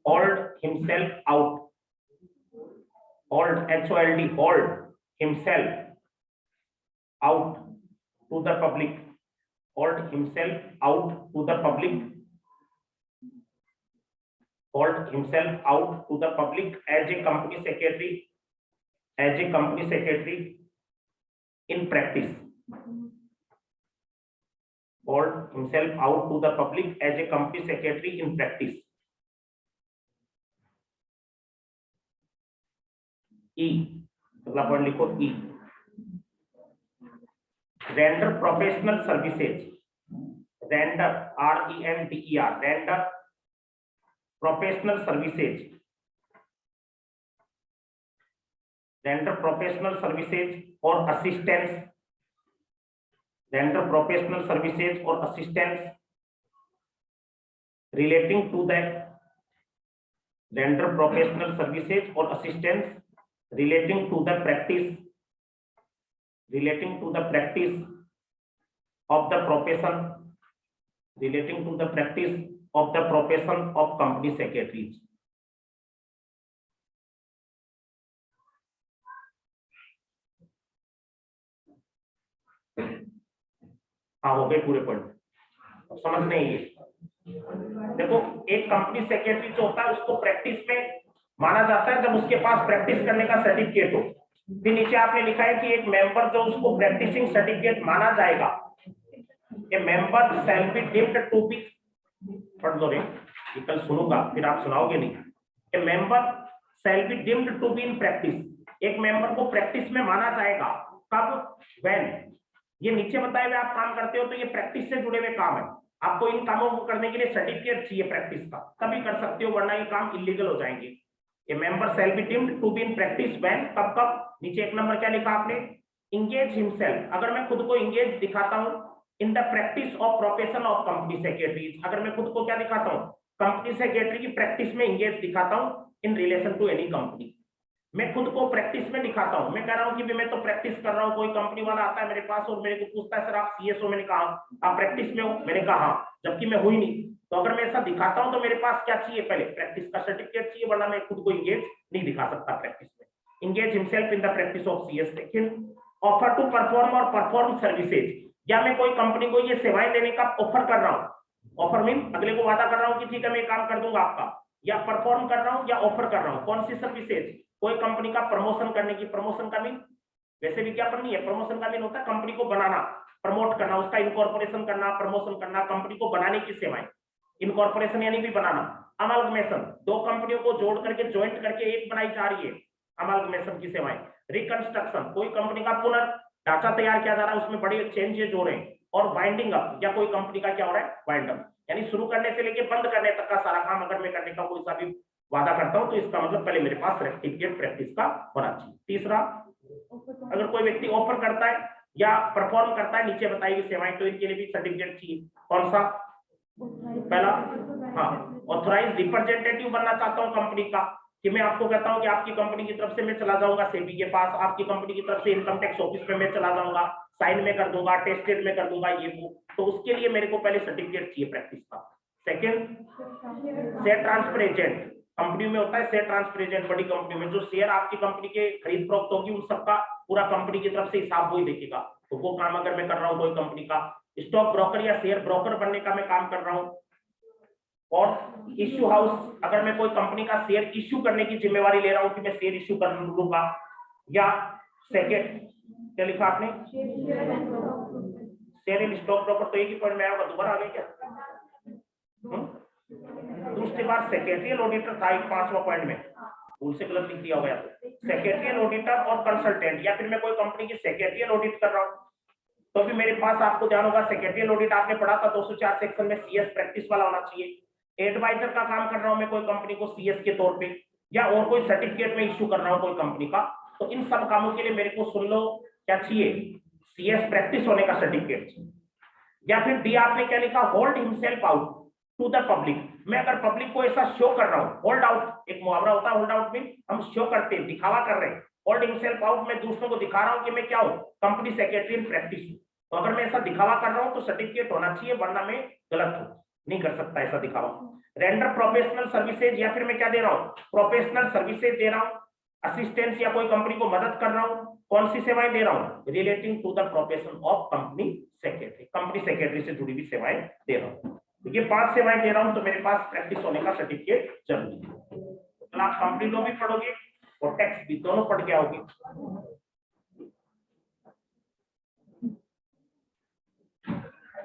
hold himself out, hold H O L D, hold himself out to the public, hold himself out to the public, hold himself out to the public as a company secretary, as a company secretary in practice, hold himself out to the public as a company secretary in practice। E, अगला पॉइंट लिखो E. Render professional services, render RENDER, render professional services, render professional services और assistance, render professional services और assistance relating to the render professional services or assistance relating to the practice of the profession, relating to the practice of the profession of company secretaries। हाँ, हो गए पूरे point, समझ नहीं है। देखो, एक कंपनी सेक्रेटरी जो होता है उसको प्रैक्टिस में माना जाता है जब उसके पास प्रैक्टिस करने का सर्टिफिकेट हो। फिर नीचे आपने लिखा है कि एक मेंबर जो उसको प्रैक्टिसिंग सर्टिफिकेट माना जाएगा, a member shall be deemed to be, पढ़ दो रे, ये कल सुनूंगा फिर आप सुनाओगे नहीं। A member shall be deemed to be in practice, एक मेंबर को प्रैक्टिस में माना जाएगा कब, व्हेन, ये नीचे बताए हुए आप काम करते हो तो ये प्रैक्टिस से जुड़े हुए काम है, आपको इन कामों को करने के लिए सर्टिफिकेट चाहिए प्रैक्टिस का, तभी कर सकते हो, वरना ये काम इलीगल हो जाएंगे। ये member shall be deemed to be in practice when, कब कब, नीचे एक नंबर क्या लिखा आपने, इंगेज हिमसेल्फ, अगर मैं खुद को इंगेज दिखाता हूं in the practice of profession of company secretaries, अगर मैं खुद को क्या दिखाता हूं, कंपनी सेक्रेटरी की प्रैक्टिस में इंगेज दिखाता हूं in relation to any company, मैं खुद को प्रैक्टिस में दिखाता हूं, मैं कह रहा हूं कि मैं तो प्रैक्टिस कर रहा हूं, कोई कंपनी वाला आता है मेरे पास और मेरे को पूछता है सर आप सीएस हो, मैंने कहा आप प्रैक्टिस में हो, मैंने कहा हाँ, जबकि मैं हुई नहीं। तो अगर मैं ऐसा दिखाता हूं तो मेरे पास क्या चाहिए, पहले प्रैक्टिस का सर्टिफिकेट चाहिए, वरना मैं खुद को इंगेज नहीं दिखा सकता प्रैक्टिस में। Engage himself in the practice of CS. Second, offer to perform और परफॉर्म सर्विसेज, या मैं कोई कंपनी को ये सेवाएं देने का ऑफर कर रहा हूं, ऑफर मीन अगले को वादा कर रहा हूं कि ठीक है मैं काम कर दूंगा आपका, या परफॉर्म कर रहा हूं या ऑफर कर रहा हूं, कौन सी सर्विसेज, कोई कंपनी का प्रमोशन करने की, प्रमोशन का मीन वैसे विज्ञापन नहीं है, प्रमोशन का मीन होता है कंपनी को बनाना, प्रमोट करना, उसका इनकॉर्पोरेशन करना, प्रमोशन करना, कंपनी को बनाने की सेवाएं, इनकॉर्पोरेशन यानी भी बनाना। अमाल्गमेशन, दो कंपनियों को जोड़ करके ज्वाइंट करके एक बनाई जा रही है, अमाल्गमेशन की सेवाएं। रिकंस्ट्रक्शन, कोई कंपनी का पुनर्ढांचा तैयार किया जा रहा है, उसमें बड़े चेंजेस हो रहे हैं। और वाइंडिंग अप, या कोई कंपनी का क्या हो रहा है, वाइंड अप, यानी शुरू करने से लेके बंद करने तक का सारा काम अगर मैं करने का कोई सा भी वादा करता हूं तो इसका मतलब पहले मेरे पास सर्टिफिकेट प्रैक्टिस का होना चाहिए। तीसरा, अगर कोई व्यक्ति ऑफर करता है या परफॉर्म करता है नीचे बताई गई सेवाएं, तो इनके लिए भी सर्टिफिकेट चाहिए। कौन सा, पहला, हाँ, ऑथराइज्ड रिप्रेजेंटेटिव बनना चाहता हूं कंपनी का, कि मैं आपको कहता हूं कि आपकी कंपनी की तरफ से मैं चला जाऊंगा सेबी के पास, आपकी कंपनी की तरफ से इनकम टैक्स ऑफिस में मैं चला जाऊंगा, साइन में कर दूंगा, टेस्टेड में कर दूंगा, ये वो, तो उसके लिए मेरे को पहले सर्टिफिकेट चाहिए प्रैक्टिस का। Second, share transfer agent, company में होता है शेयर ट्रांसफर एजेंट, बड़ी कंपनी में जो शेयर आपकी कंपनी के खरीद फरोख्त होगी उन सबका पूरा कंपनी की तरफ से हिसाब वही देखेगा, तो वो काम अगर मैं कर रहा हूं कोई कंपनी का। स्टॉक ब्रोकर या शेयर ब्रोकर बनने का मैं काम कर रहा हूं। और इश्यू हाउस, अगर मैं कोई कंपनी का शेयर इश्यू करने की जिम्मेवारी ले रहा हूं कि मैं शेयर इश्यू कर लूंगा। या सेकंड, क्या लिखा आपने, शेयर इन स्टॉक ब्रोकर, तो एक ही पॉइंट में आया, दोबारा आ गया क्या, दूसरी बार सेक्रेटरियल ऑडिटर था एक 5वां पॉइंट में, भूल से गलत लिख दिया होगा, सेक्रेटरियल ऑडिटर और कंसल्टेंट, या फिर मैं कोई कंपनी की सेक्रेटरियल ऑडिट कर रहा हूं तो भी मेरे पास, आपको ध्यान होगा सेक्रेटरियल ऑडिट आपने पढ़ा था 204 सेक्शन में, सीएस प्रैक्टिस वाला होना चाहिए। एडवाइजर का काम कर रहा हूं मैं कोई कंपनी को सीएस के तौर पे, या और कोई सर्टिफिकेट में इश्यू कर रहा हूं कोई कंपनी का, तो इन सब कामों के लिए मेरे को सुन लो क्या चाहिए, सीएस प्रैक्टिस होने का सर्टिफिकेट। या फिर डी आपने क्या लिखा, hold himself out to the public, मैं अगर पब्लिक को ऐसा शो कर रहा हूं, होल्ड आउट एक मुहावरा होता है, होल्ड आउट मीन हम शो करते हैं, दिखावा कर रहे हैं, होल्ड हिमसेल्फ आउट में दूसरों को दिखा रहा हूं कि मैं क्या हूं, कंपनी सेक्रेटरी इन प्रैक्टिस हूं, तो अगर मैं ऐसा दिखावा कर रहा हूं तो सर्टिफिकेट होना चाहिए, वरना मैं गलत हूं, नहीं कर सकता ऐसा दिखावा। रेंडर प्रोफेशनल सर्विसेज, या फिर मैं क्या दे रहा हूं, प्रोफेशनल सर्विसेज दे रहा हूं, असिस्टेंस या कोई कंपनी को मदद कर रहा हूं, कौन सी सेवाएं दे रहा हूं, relating to the profession of company secretary, company secretary से जुड़ी हुई सेवाएं दे रहा हूं। तो ये 5 सेवाएं दे रहा हूं तो मेरे पास प्रैक्टिस होने का सर्टिफिकेट जरूरी है। तो आप कंपनी लॉ भी पढ़ोगे और टैक्स भी, दोनों पढ़ के आओगे।